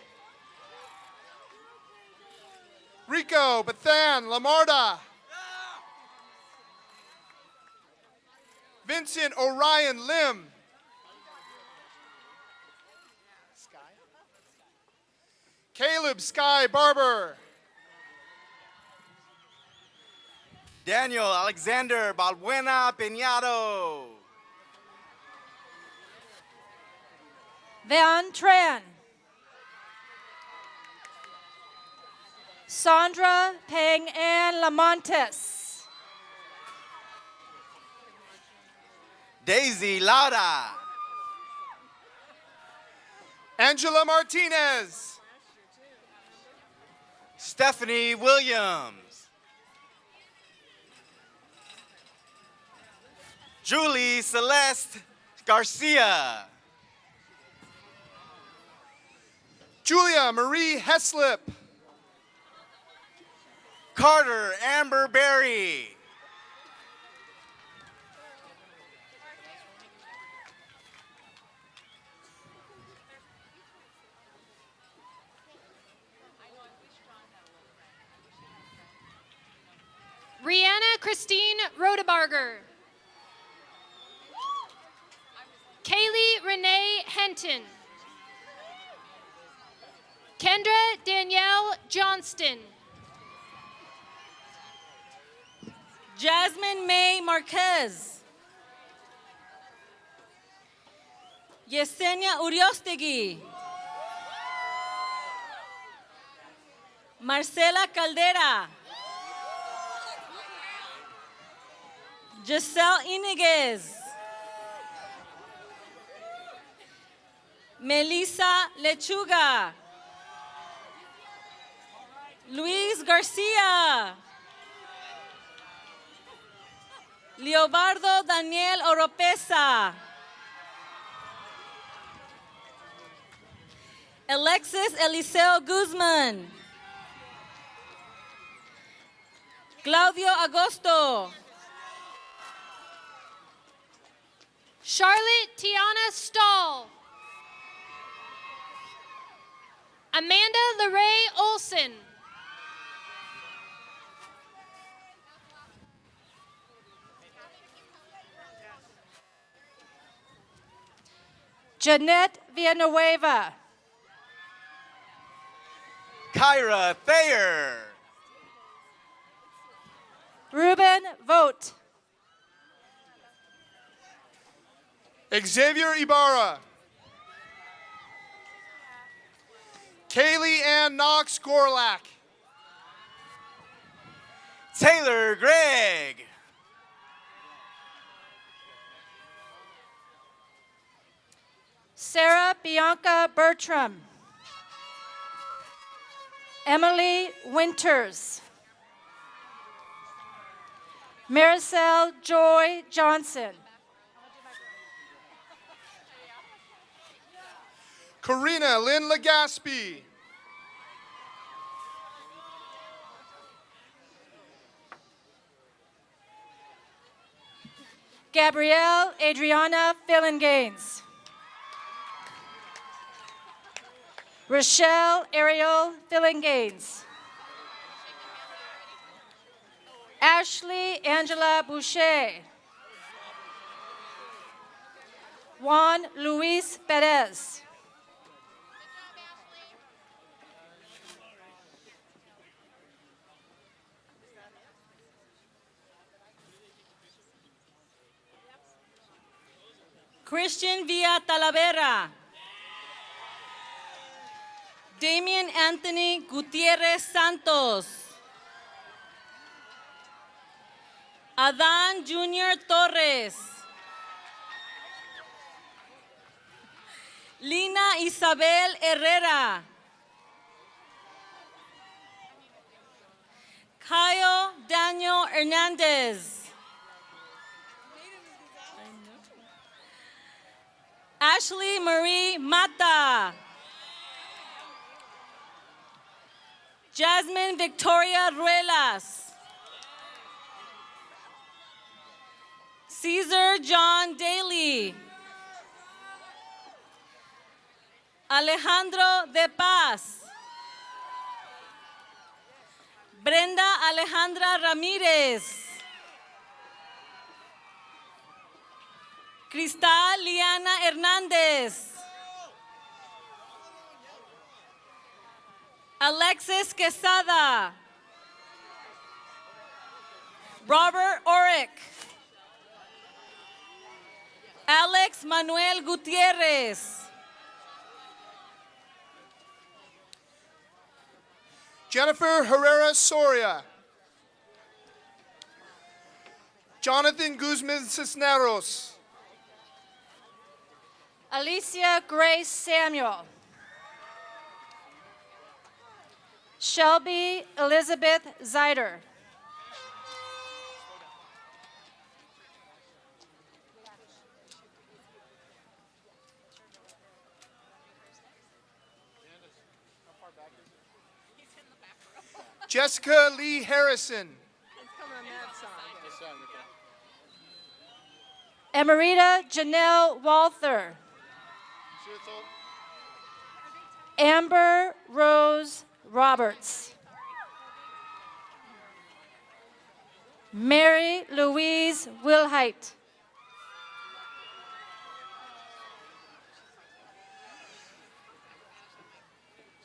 Rico Bethan Lamarda. Vincent Orion Lim. Caleb Sky Barber. Daniel Alexander Balbuena Peñado. Van Tran. Sandra Peng Ann Lamontes. Daisy Laura. Angela Martinez. Stephanie Williams. Julie Celeste Garcia. Julia Marie Heslip. Carter Amber Berry. Rihanna Christine Rodebarger. Kaylee Renee Henton. Kendra Danielle Johnston. Jasmine May Marquez. Yesenia Uriostegui. Marcela Caldera. Giselle Iniguez. Melissa Lechuga. Luis Garcia. Leobardo Daniel Oropesa. Alexis Eliseo Guzman. Claudio Agosto. Charlotte Tiana Stahl. Amanda LeRae Olson. Jeanette Villanueva. Kyra Thayer. Ruben Vogt. Xavier Ibarra. Kaylee Ann Knox Gorlak. Taylor Gregg. Sarah Bianca Bertram. Emily Winters. Maricel Joy Johnson. Karina Lynn Legaspi. Gabrielle Adriana Fillinganes. Rochelle Ariel Fillinganes. Ashley Angela Boucher. Juan Luis Perez. Christian Villa Talavera. Damian Anthony Gutierrez Santos. Adán Junior Torres. Lina Isabel Herrera. Kyle Daniel Hernandez. Ashley Marie Mata. Jasmine Victoria Ruelas. Caesar John Daly. Alejandro De Paz. Brenda Alejandra Ramírez. Cristal Liana Hernández. Alexis Quesada. Robert Orick. Alex Manuel Gutierrez. Jennifer Herrera Soria. Jonathan Guzman Cisneros. Alicia Grace Samuel. Shelby Elizabeth Zeider. Jessica Lee Harrison. Emerita Janelle Walther. Amber Rose Roberts. Mary Louise Wilhite.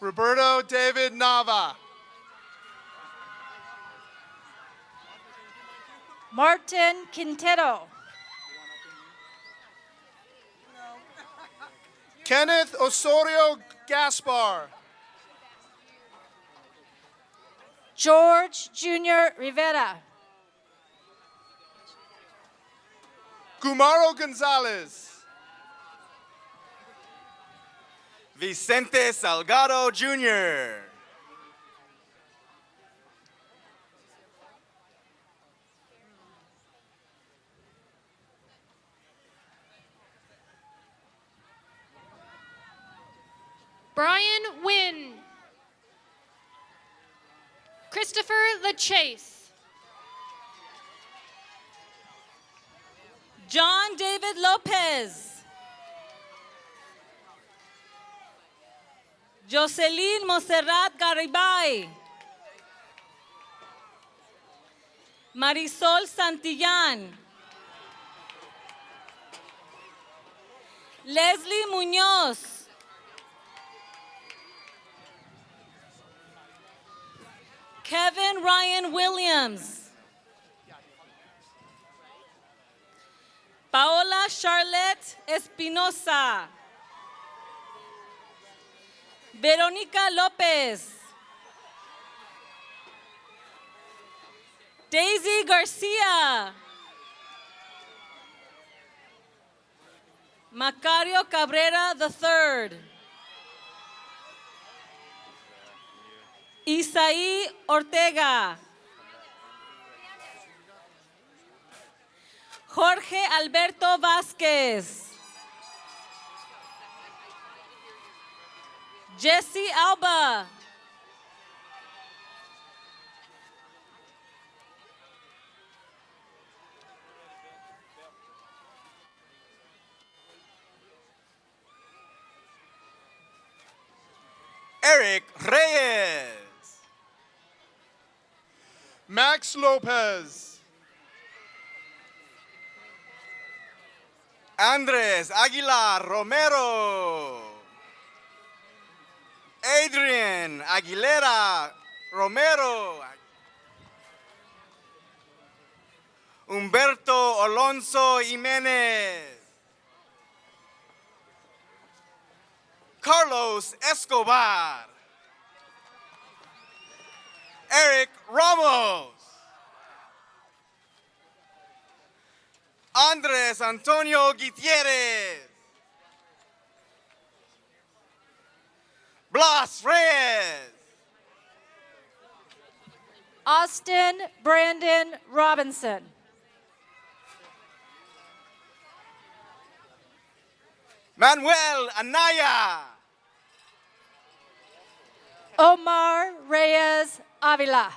Roberto David Nava. Martin Quintero. Kenneth Osorio Gaspar. George Jr. Rivera. Gumaro Gonzalez. Vicente Salgado Jr. Brian Wynn. Christopher LaChase. John David Lopez. Jocelyn Monserrat Garibay. Marisol Santillán. Leslie Muñoz. Kevin Ryan Williams. Paola Charlotte Espinosa. Verónica López. Daisy Garcia. Macario Cabrera III. Isaí Ortega. Jorge Alberto Vázquez. Jesse Alba. Eric Reyes. Max Lopez. Andres Aguilar Romero. Adrian Aguilera Romero. Humberto Alonso Jimenez. Carlos Escobar. Eric Ramos. Andres Antonio Gutierrez. Blas Reyes. Austin Brandon Robinson. Manuel Anaya. Omar Reyes Avila.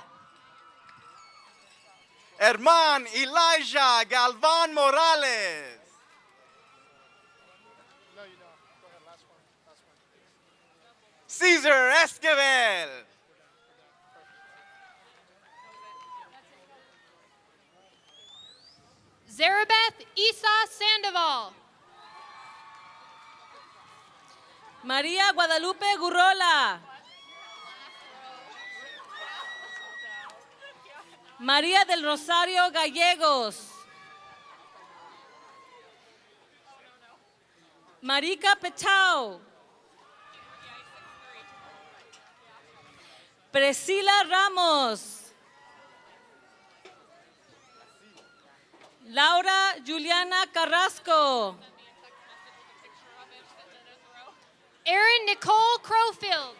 Herman Elijah Galvan Morales. Cesar Esquivel. Zarabeth Isa Sandoval. María Guadalupe Gurrola. María del Rosario Gallegos. Marika Petau. Priscila Ramos. Laura Juliana Carrasco. Erin Nicole Crowfield.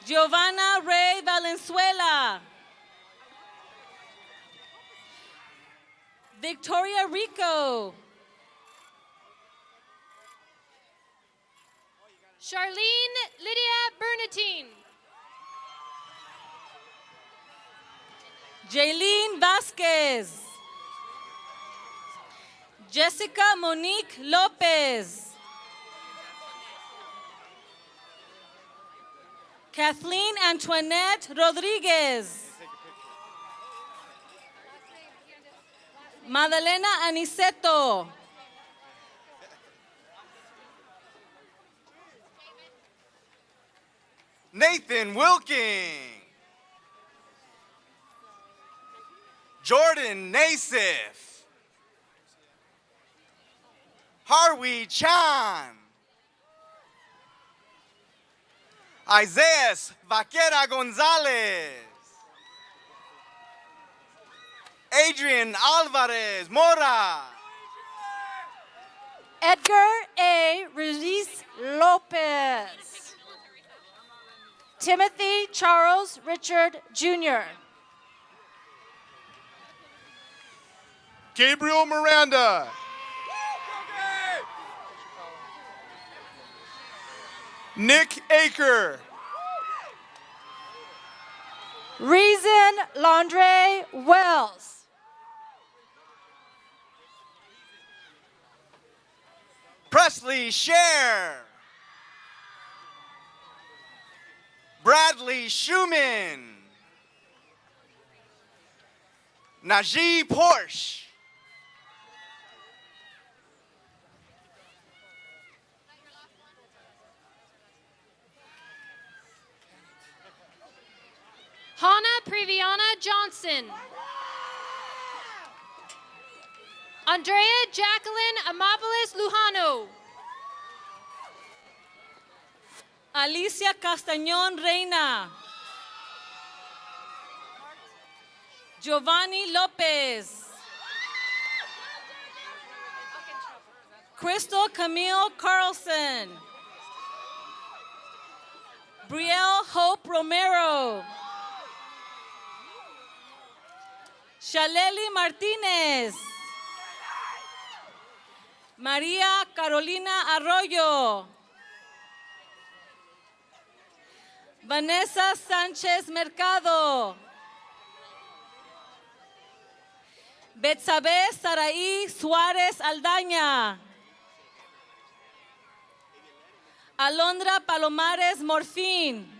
Giovanna Ray Valenzuela. Victoria Rico. Charlene Lydia Bernatine. Jaylene Vasquez. Jessica Monique Lopez. Kathleen Antoinette Rodriguez. Madalena Aniceto. Nathan Wilking. Jordan Nassif. Harvey Chan. Isaiah Vaquera Gonzalez. Adrian Alvarez Mora. Edgar A. Ruiz Lopez. Timothy Charles Richard Jr. Gabriel Miranda. Nick Aker. Reason Landre Wells. Presley Scher. Bradley Schumann. Najee Porsche. Hannah Previana Johnson. Andrea Jacqueline Amapolis Lujano. Alicia Castañón Reina. Giovanni Lopez. Crystal Camille Carlson. Brielle Hope Romero. Shaleli Martinez. María Carolina Arroyo. Vanessa Sánchez Mercado. Betsabe Saraí Suárez Aldaña. Alondra Palomares Morfín.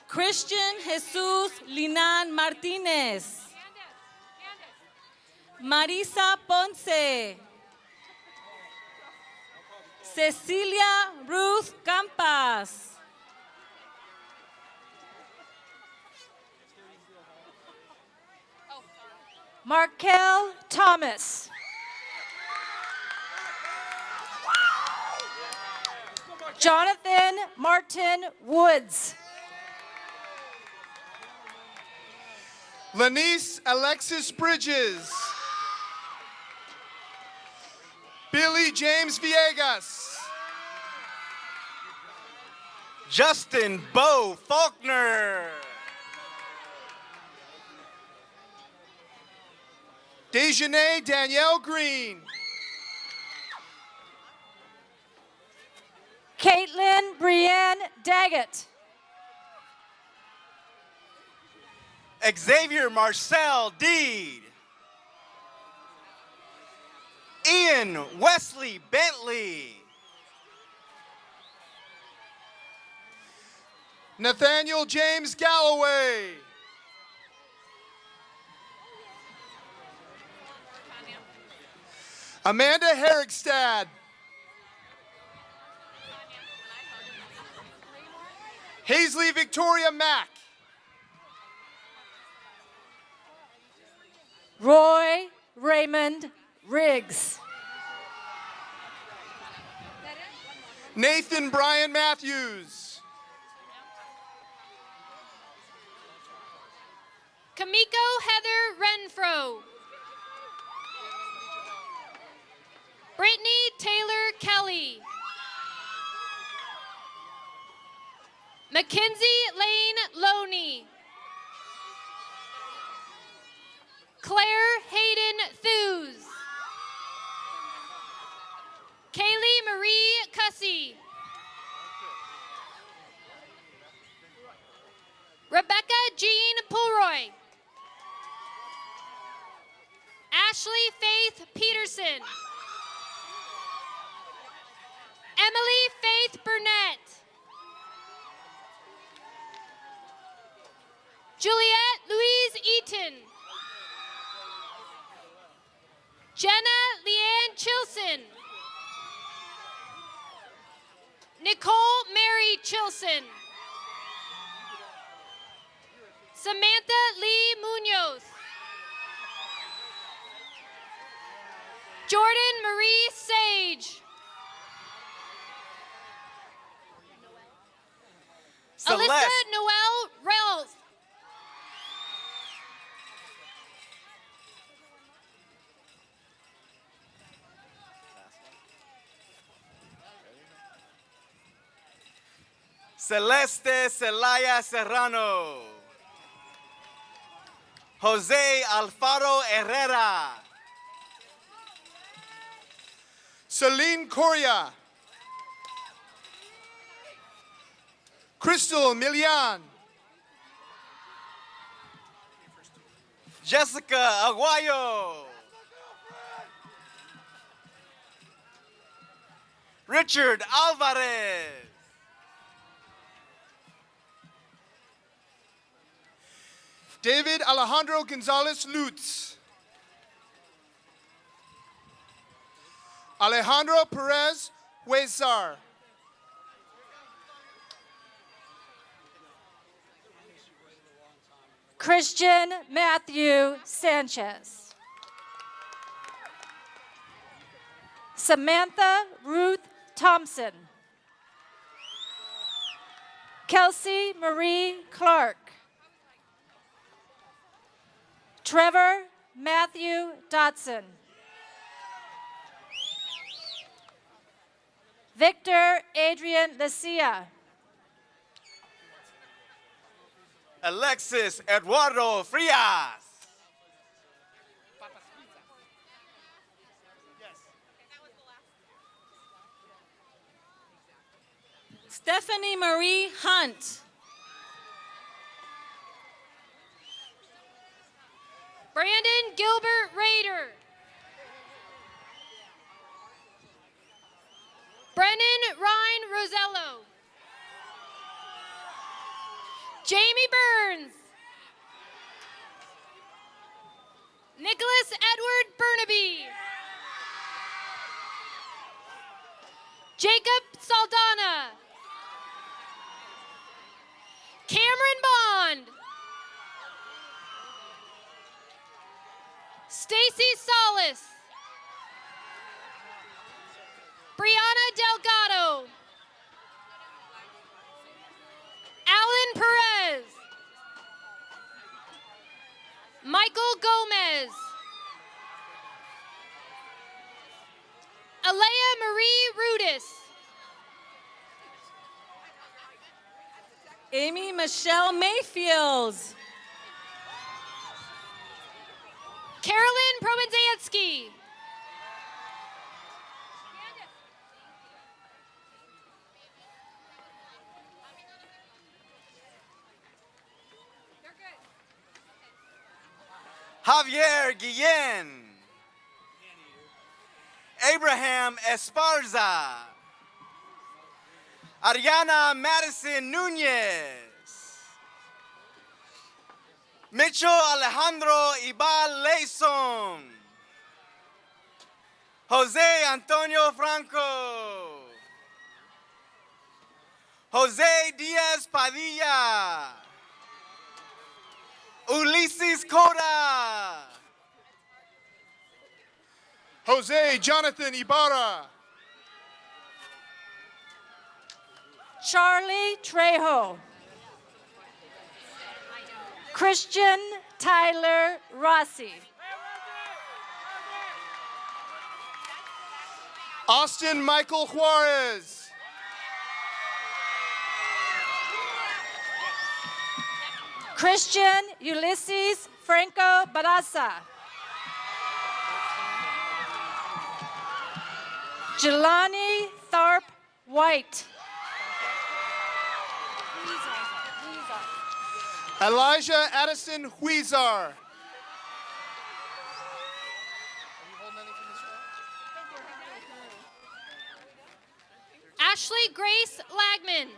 Christian Jesus Linan Martínez. Marisa Ponce. Cecilia Ruth Campas. Markel Thomas. Jonathan Martin Woods. Lanice Alexis Bridges. Billy James Villegas. Justin Bo Faulkner. Dejanay Danielle Green. Caitlin Brienne Daggett. Xavier Marcel Deed. Ian Wesley Bentley. Nathaniel James Galloway. Amanda Herigstad. Hazley Victoria Mack. Roy Raymond Riggs. Nathan Brian Matthews. Kamiko Heather Renfro. Brittany Taylor Kelly. Mackenzie Lane Loney. Claire Hayden Thews. Kaylee Marie Cussy. Rebecca Jean Pulroy. Ashley Faith Peterson. Emily Faith Burnett. Juliette Louise Eaton. Jenna Leanne Chilson. Nicole Mary Chilson. Samantha Lee Munoz. Jordan Marie Sage. Alyssa Noel Rells. Celeste Celaya Serrano. Jose Alfaro Herrera. Celine Coria. Crystal Milian. Jessica Aguayo. Richard Alvarez. David Alejandro Gonzalez Lutz. Alejandro Perez Huesar. Christian Matthew Sanchez. Samantha Ruth Thompson. Kelsey Marie Clark. Trevor Matthew Dotson. Victor Adrian Lucia. Alexis Eduardo Frias. Stephanie Marie Hunt. Brandon Gilbert Rader. Brennan Ryan Rosello. Jamie Burns. Nicholas Edward Burnaby. Jacob Saldana. Cameron Bond. Stacy Solis. Brianna Delgado. Alan Perez. Michael Gomez. Alea Marie Rudis. Amy Michelle Mayfield. Carolyn Promenzansky. Javier Guillen. Abraham Esparza. Ariana Madison Nunez. Mitchell Alejandro Ibal Leison. Jose Antonio Franco. Jose Diaz Padilla. Ulysses Cota. Jose Jonathan Ibarra. Charlie Trejo. Christian Tyler Rossi. Austin Michael Juarez. Christian Ulysses Franco Barasa. Jelani Tharp White. Elijah Addison Huizar. Ashley Grace Lagman.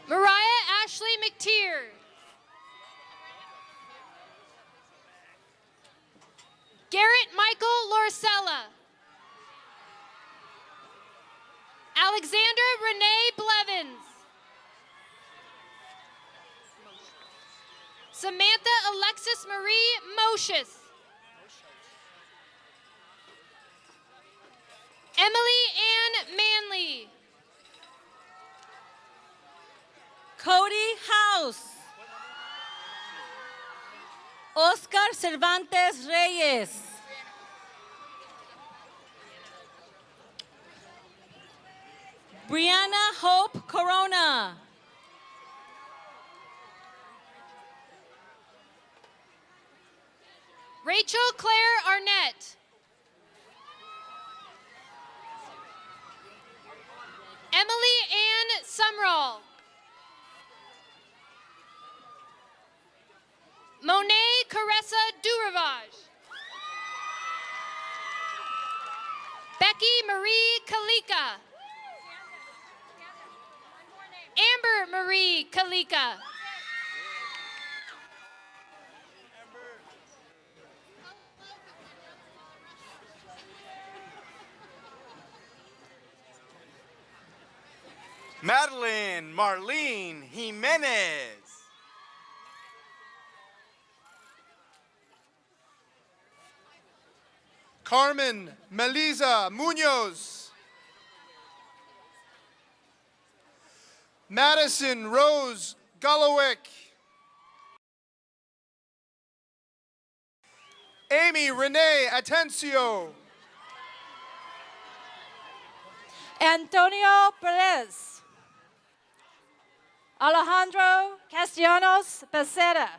Mariah Ashley McTeer. Garrett Michael Lorcella. Alexander Renee Blevins. Samantha Alexis Marie Moshes. Emily Ann Manley. Cody House. Oscar Cervantes Reyes. Brianna Hope Corona. Rachel Claire Arnett. Emily Ann Sumrall. Monet Caressa Duravage. Becky Marie Kalika. Amber Marie Kalika. Madeline Marlene Jimenez. Carmen Melisa Munoz. Madison Rose Golowick. Amy Renee Atencio. Antonio Perez. Alejandro Castellanos Becerra.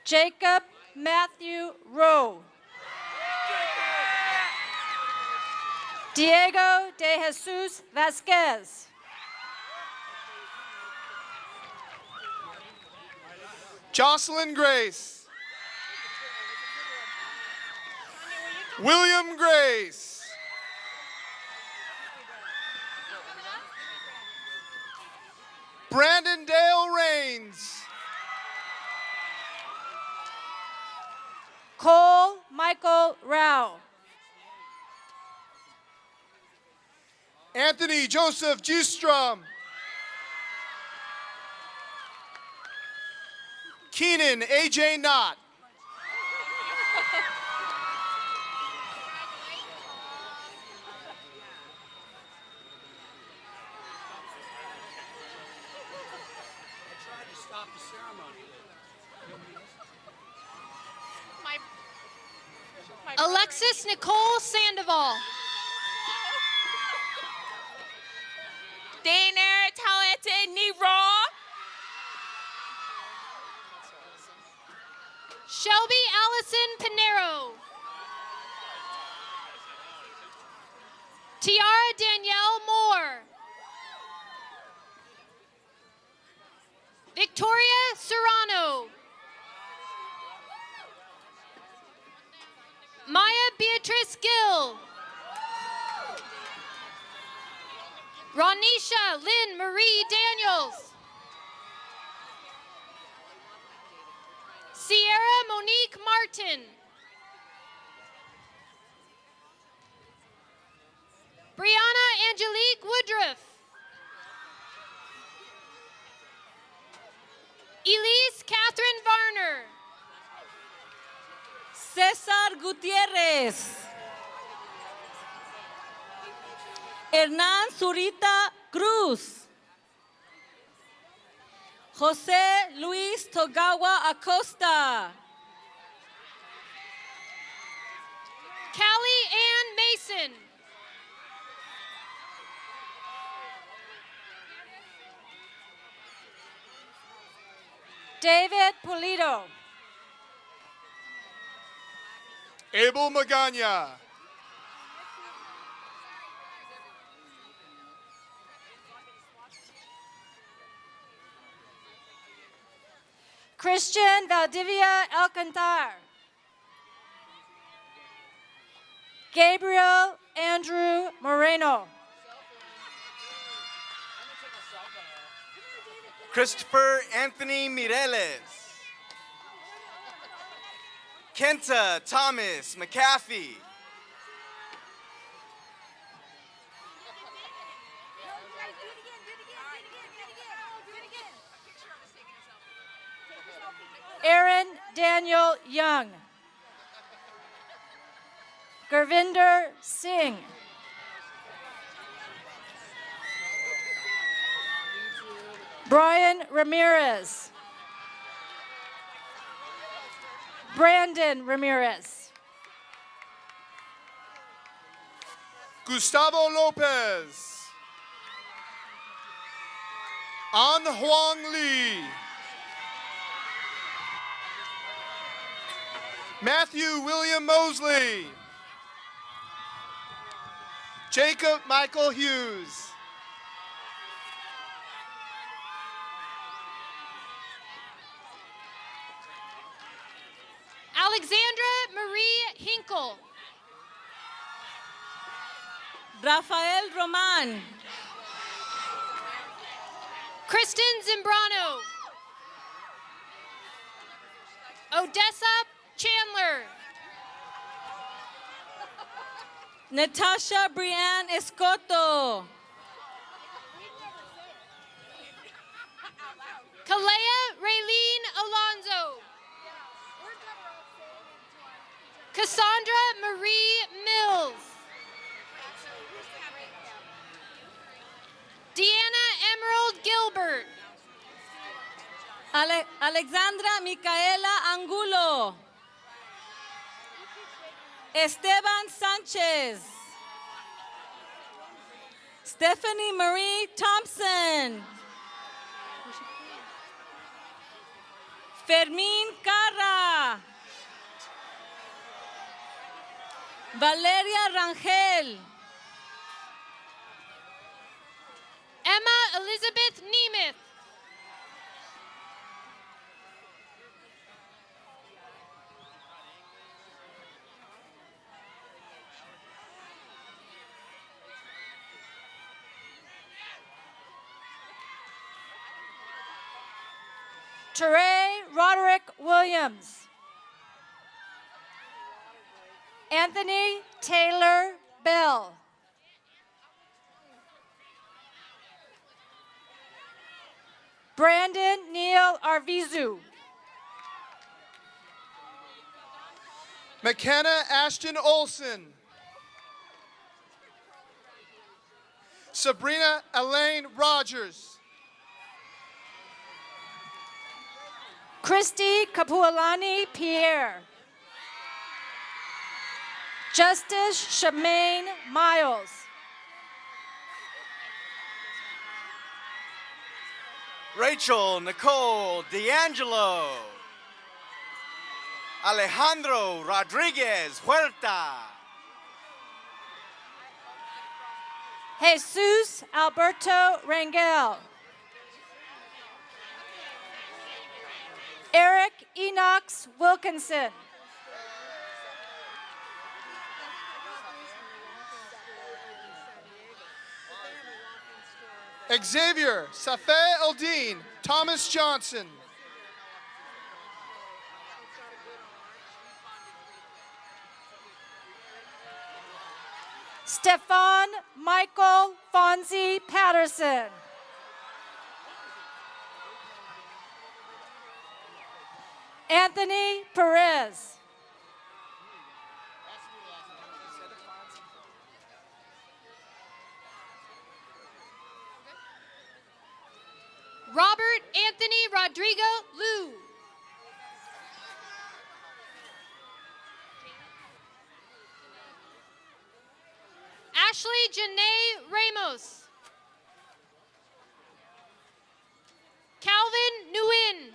Jacob Matthew Rowe. Diego de Jesus Vasquez. Jocelyn Grace. William Grace. Brandon Dale Rains. Cole Michael Rao. Anthony Joseph Justrom. Keenan AJ Knott. Alexis Nicole Sandoval. Daner Talented Shelby Allison Pinero. Tiara Danielle Moore. Victoria Serrano. Maya Beatrice Gill. Ronisha Lynn Marie Daniels. Sierra Monique Martin. Brianna Angelique Woodruff. Elise Catherine Varner. César Gutiérrez. Hernán Zurita Cruz. José Luis Togawa Acosta. Callie Ann Mason. David Pulido. Abel Magana. Christian Valdivia Alcantar. Gabriel Andrew Moreno. Christopher Anthony Mireles. Kenta Thomas McAfee. Aaron Daniel Young. Gurvinder Singh. Brian Ramirez. Brandon Ramirez. Gustavo Lopez. An Huang Lee. Matthew William Mosley. Jacob Michael Hughes. Alexandra Marie Hinkle. Rafael Roman. Kristen Zimbrano. Odessa Chandler. Natasha Brianne Escoto. Kalea Raylene Alonzo. Cassandra Marie Mills. Deanna Emerald Gilbert. Alexandra Micaela Angulo. Esteban Sanchez. Stephanie Marie Thompson. Fermín Carra. Valeria Rangel. Emma Elizabeth Nemeth. Teray Roderick Williams. Anthony Taylor Bell. Brandon Neil Arvizu. McKenna Ashton Olson. Sabrina Elaine Rogers. Christy Kapualani Pierre. Justice Shemaine Miles. Rachel Nicole D'Angelo. Alejandro Rodriguez Huerta. Jesus Alberto Rangel. Eric Enox Wilkinson. Xavier Safé Eldine Thomas Johnson. Stefan Michael Fonzie Patterson. Anthony Perez. Robert Anthony Rodrigo Liu. Ashley Janae Ramos. Calvin Nguyen.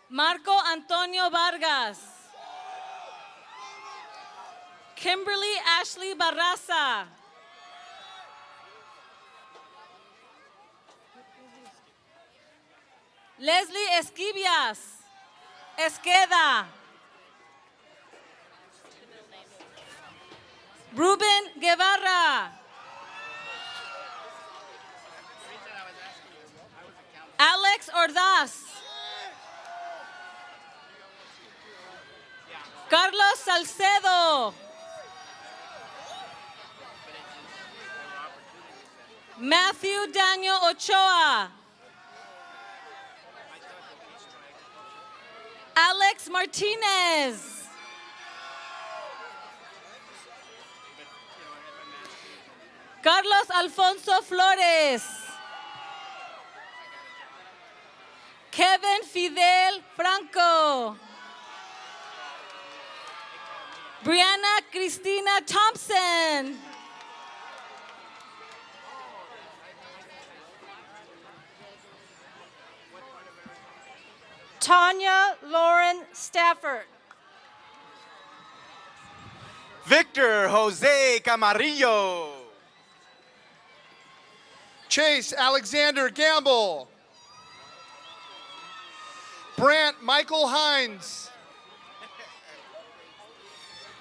Marco Antonio Vargas. Kimberly Ashley Barraza. Leslie Esquivias. Esqueda. Ruben Guevara. Alex Ordaz. Carlos Salcedo. Matthew Daniel Ochoa. Alex Martinez. Carlos Alfonso Flores. Kevin Fidel Franco. Brianna Cristina Thompson. Tanya Lauren Stafford. Victor Jose Camarillo. Chase Alexander Gamble. Brant Michael Hines.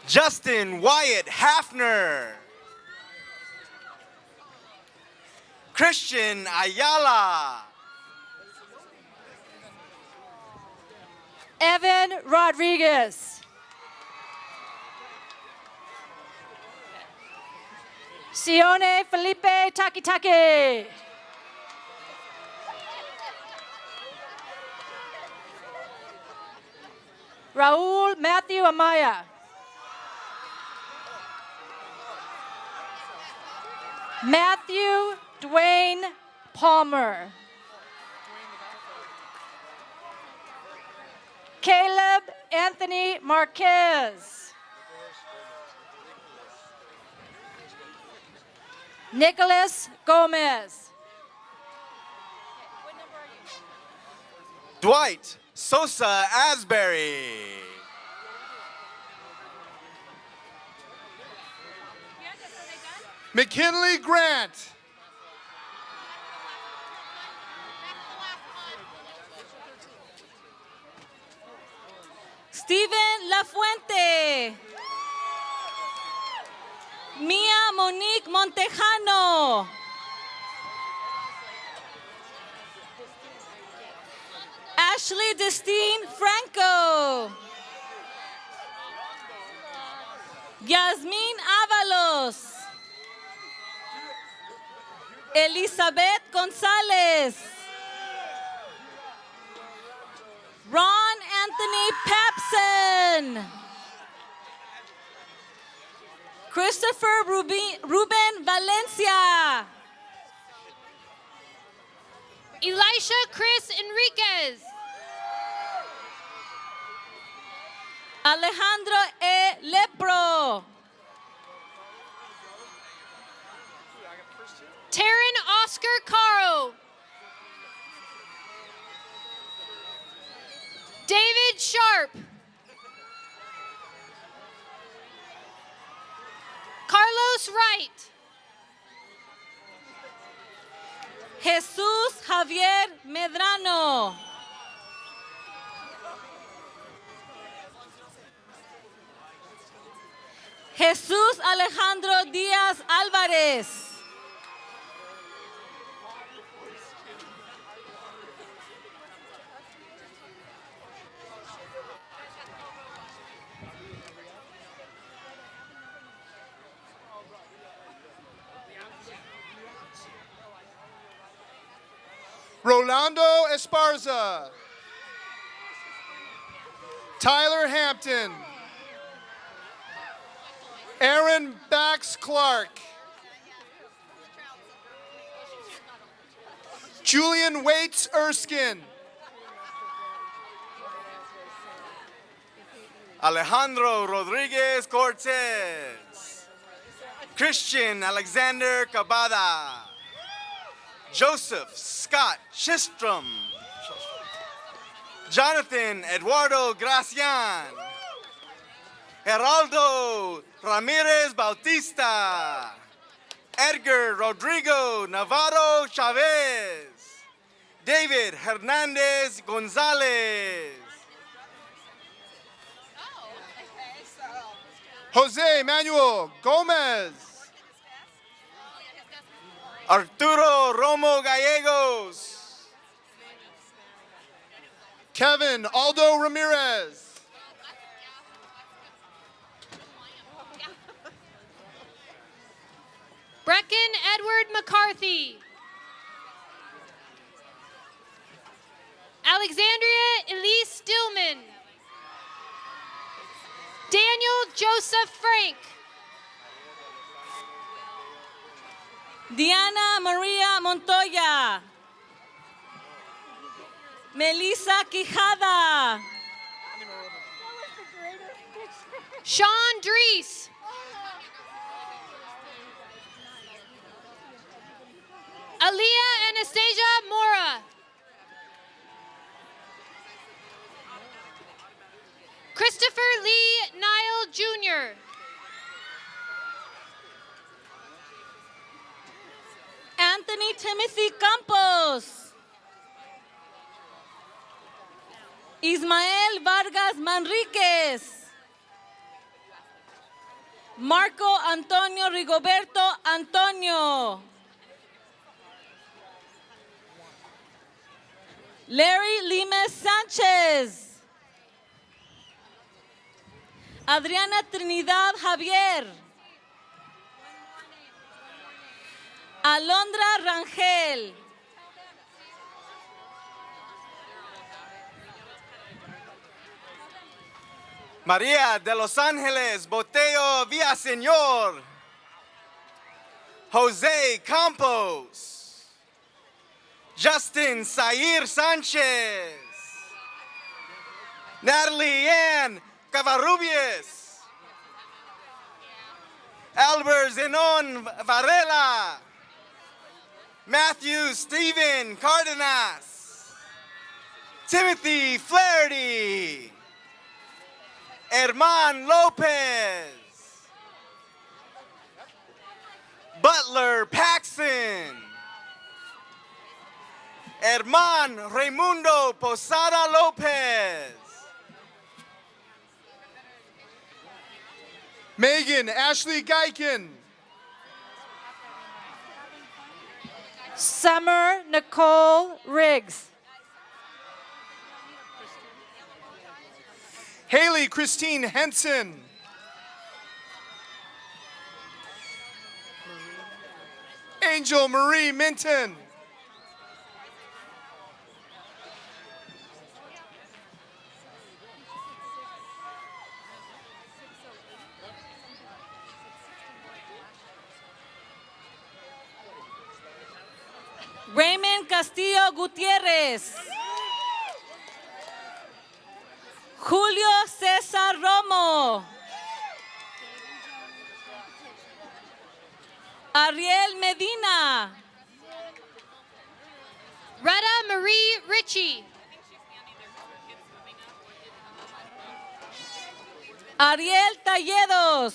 Justin Wyatt Hafner. Christian Ayala. Evan Rodriguez. Sione Felipe Takitake. Raul Matthew Amaya. Matthew Dwayne Palmer. Caleb Anthony Marquez. Nicholas Gomez. Dwight Sosa Asbury. McKinley Grant. Steven Lafuente. Mia Monique Montejano. Ashley Destine Franco. Yasmin Avalos. Elizabeth Gonzalez. Ron Anthony Papson. Christopher Ruben Valencia. Elisha Chris Enriquez. Alejandro E. Lepro. Taryn Oscar Caro. David Sharp. Carlos Wright. Jesús Javier Medrano. Jesús Alejandro Díaz Álvarez. Rolando Esparza. Tyler Hampton. Aaron Bax Clark. Julian Waits Erskine. Alejandro Rodriguez Cortez. Christian Alexander Cabada. Joseph Scott Shistrom. Jonathan Eduardo Gracian. Geraldo Ramirez Bautista. Edgar Rodrigo Navarro Chavez. David Hernandez Gonzalez. Jose Manuel Gomez. Arturo Romo Gallegos. Kevin Aldo Ramirez. Brecken Edward McCarthy. Alexandria Elise Stillman. Daniel Joseph Frank. Diana Maria Montoya. Melissa Quijada. Sean Drees. Aaliyah Anastasia Mora. Christopher Lee Nile Jr. Anthony Timothy Campos. Ismael Vargas Manriquez. Marco Antonio Rigoberto Antonio. Larry Limes Sánchez. Adriana Trinidad Javier. Alondra Rangel. María de Los Ángeles Botello Villaseñor. Jose Campos. Justin Zaire Sánchez. Natalie Ann Cavarrubias. Albert Zenon Varela. Matthew Stephen Cardenas. Timothy Flaherty. Herman Lopez. Butler Paxson. Herman Raimundo Posada Lopez. Megan Ashley Geiken. Summer Nicole Riggs. Haley Christine Henson. Angel Marie Minton. Raymond Castillo Gutierrez. Julio César Romo. Ariel Medina. Retta Marie Ritchie. Ariel Talledos.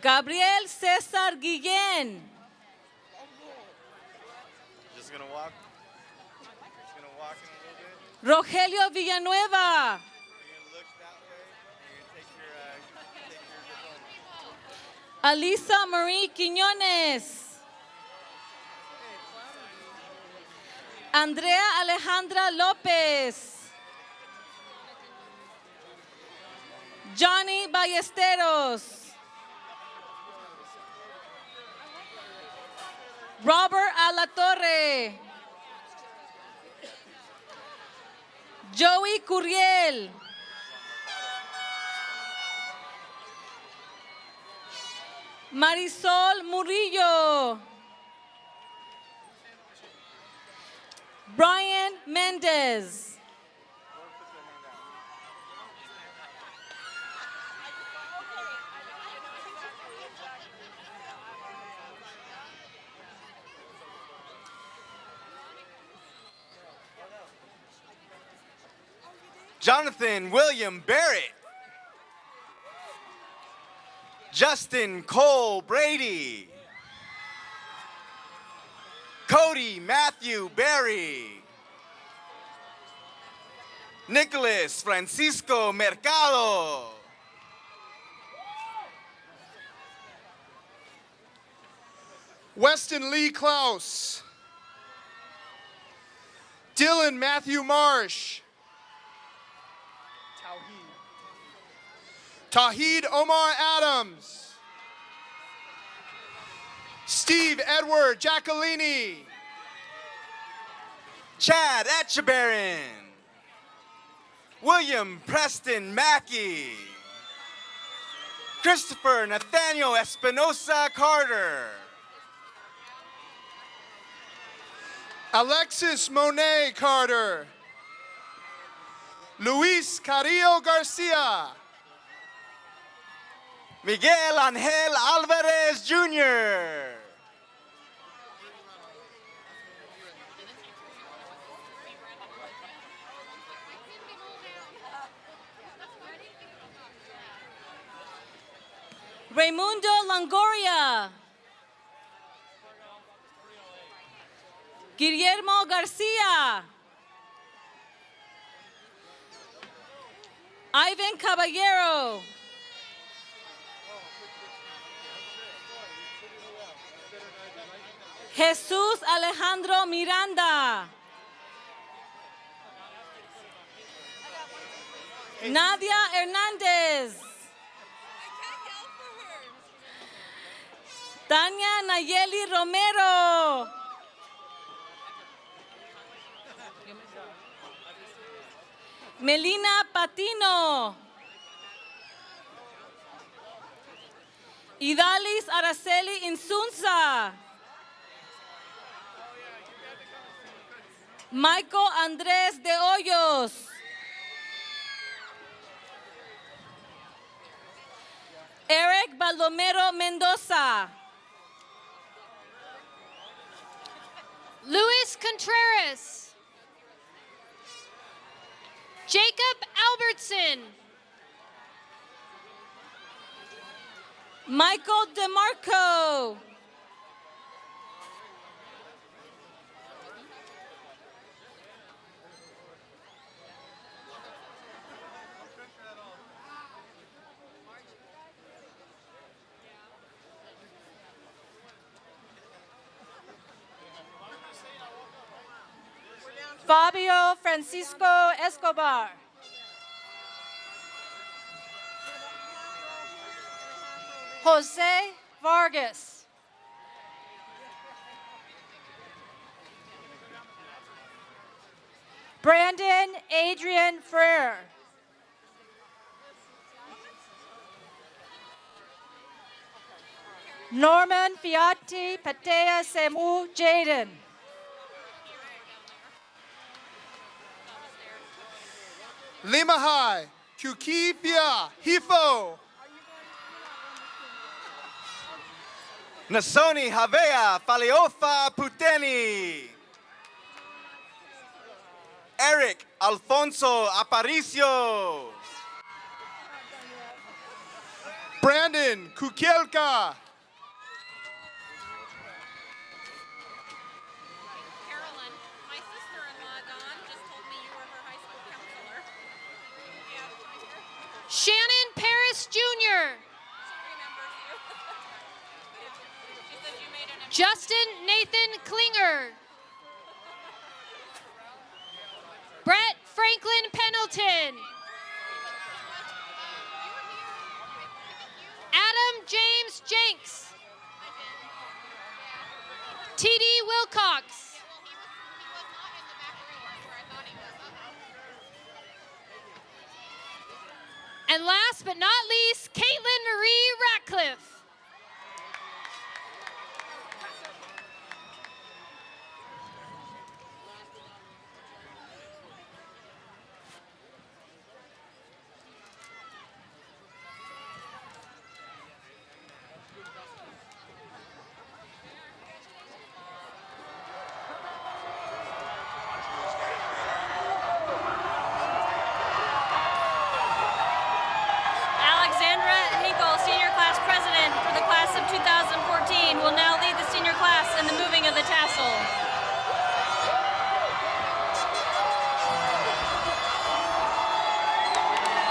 Gabriel César Guillén. Just gonna walk. Just gonna walk in a little bit. Rogelio Villanueva. You're gonna look that way. You're gonna take your diploma. Alisa Marie Quiñones. Andrea Alejandra López. Johnny Ballesteros. Robert Alatorre. Joey Curiel. Marisol Murillo. Brian Mendez. Jonathan William Barrett. Justin Cole Brady. Cody Matthew Berry. Nicholas Francisco Mercado. Weston Lee Klaus. Dylan Matthew Marsh. Tawheed Omar Adams. Steve Edward Giacalini. Chad Etchebarren. William Preston Mackey. Christopher Nathaniel Espinosa Carter. Alexis Monet Carter. Luis Carrillo Garcia. Miguel Angel Alvarez Jr. Raimundo Longoria. Guillermo Garcia. Ivan Caballero. Jesús Alejandro Miranda. Nadia Hernández. Tania Nayeli Romero. Melina Patino. Idalis Araceli Insunza. Michael Andrés de Hoyos. Eric Baldomero Mendoza. Luis Contreras. Jacob Albertson. Michael DeMarco. Fabio Francisco Escobar. Jose Vargas. Brandon Adrian Frere. Norman Fiati Patea Semu Jaden. Lima High, Kukifia Hifo. Nasoni Havea Faleofa Puteni. Eric Alfonso Aparicio. Brandon Kukielka. Carolyn, my sister-in-law, Dawn, just told me you were her high school counselor. Shannon Paris Jr. Justin Nathan Klinger. Brett Franklin Pendleton. Adam James Jenks. T.D. Wilcox. And last but not least, Caitlin Marie Ratcliffe. Alexandra Hinkle, Senior Class President for the Class of 2014, will now lead the senior class in the moving of the tassel.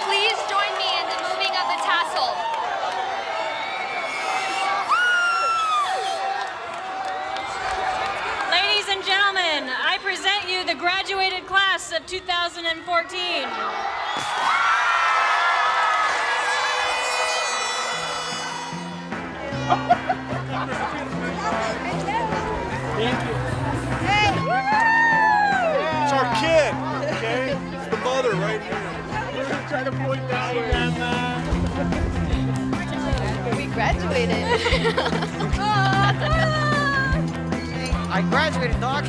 Please join me in the moving of the tassel. Ladies and gentlemen, I present you the graduated class of 2014. It's our kid, okay? It's the mother right here. We're trying to point that way. We graduated. I graduated, dog.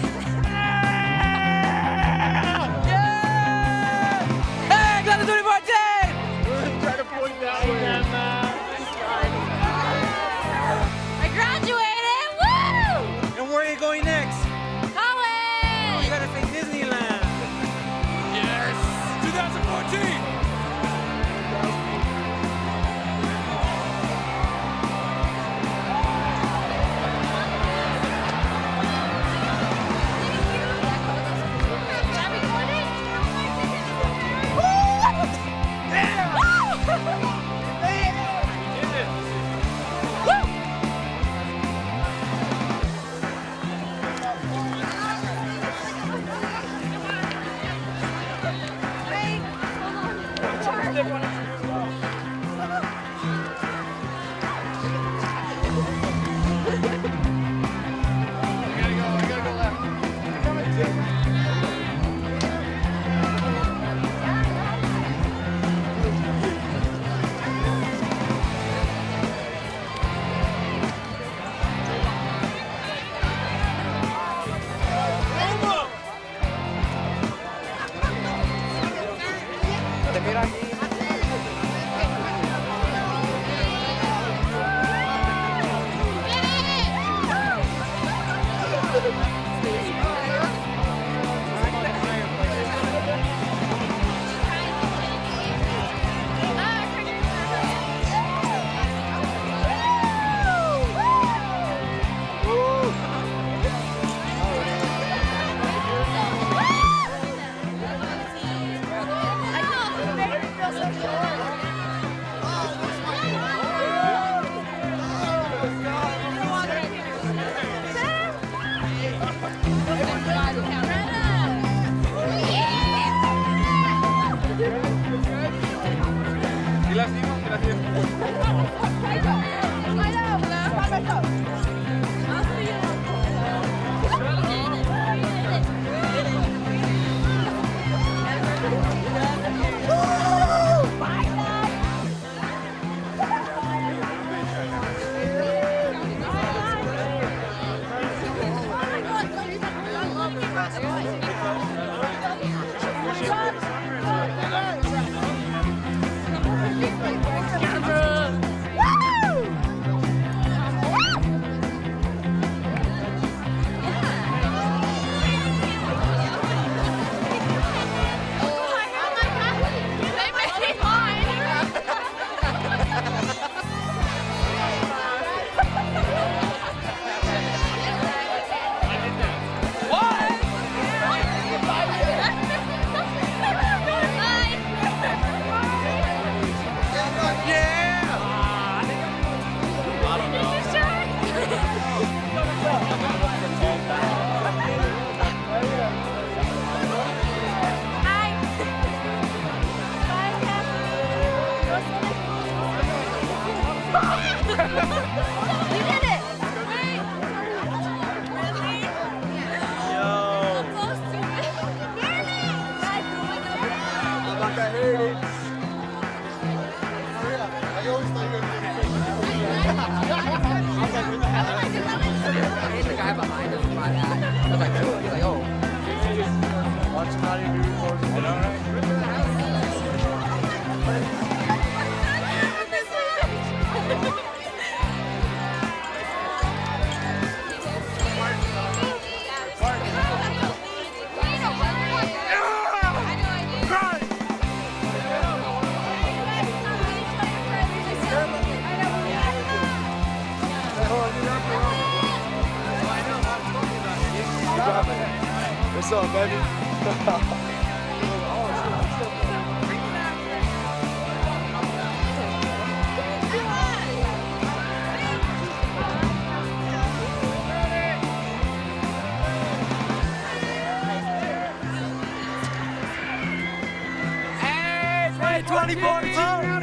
Hey, class of 2014! We're trying to point that way. I graduated! Woo! And where are you going next? College! You gotta say Disneyland. Yes! 2014! Is that recorded? What's up, baby? Hey, 2014!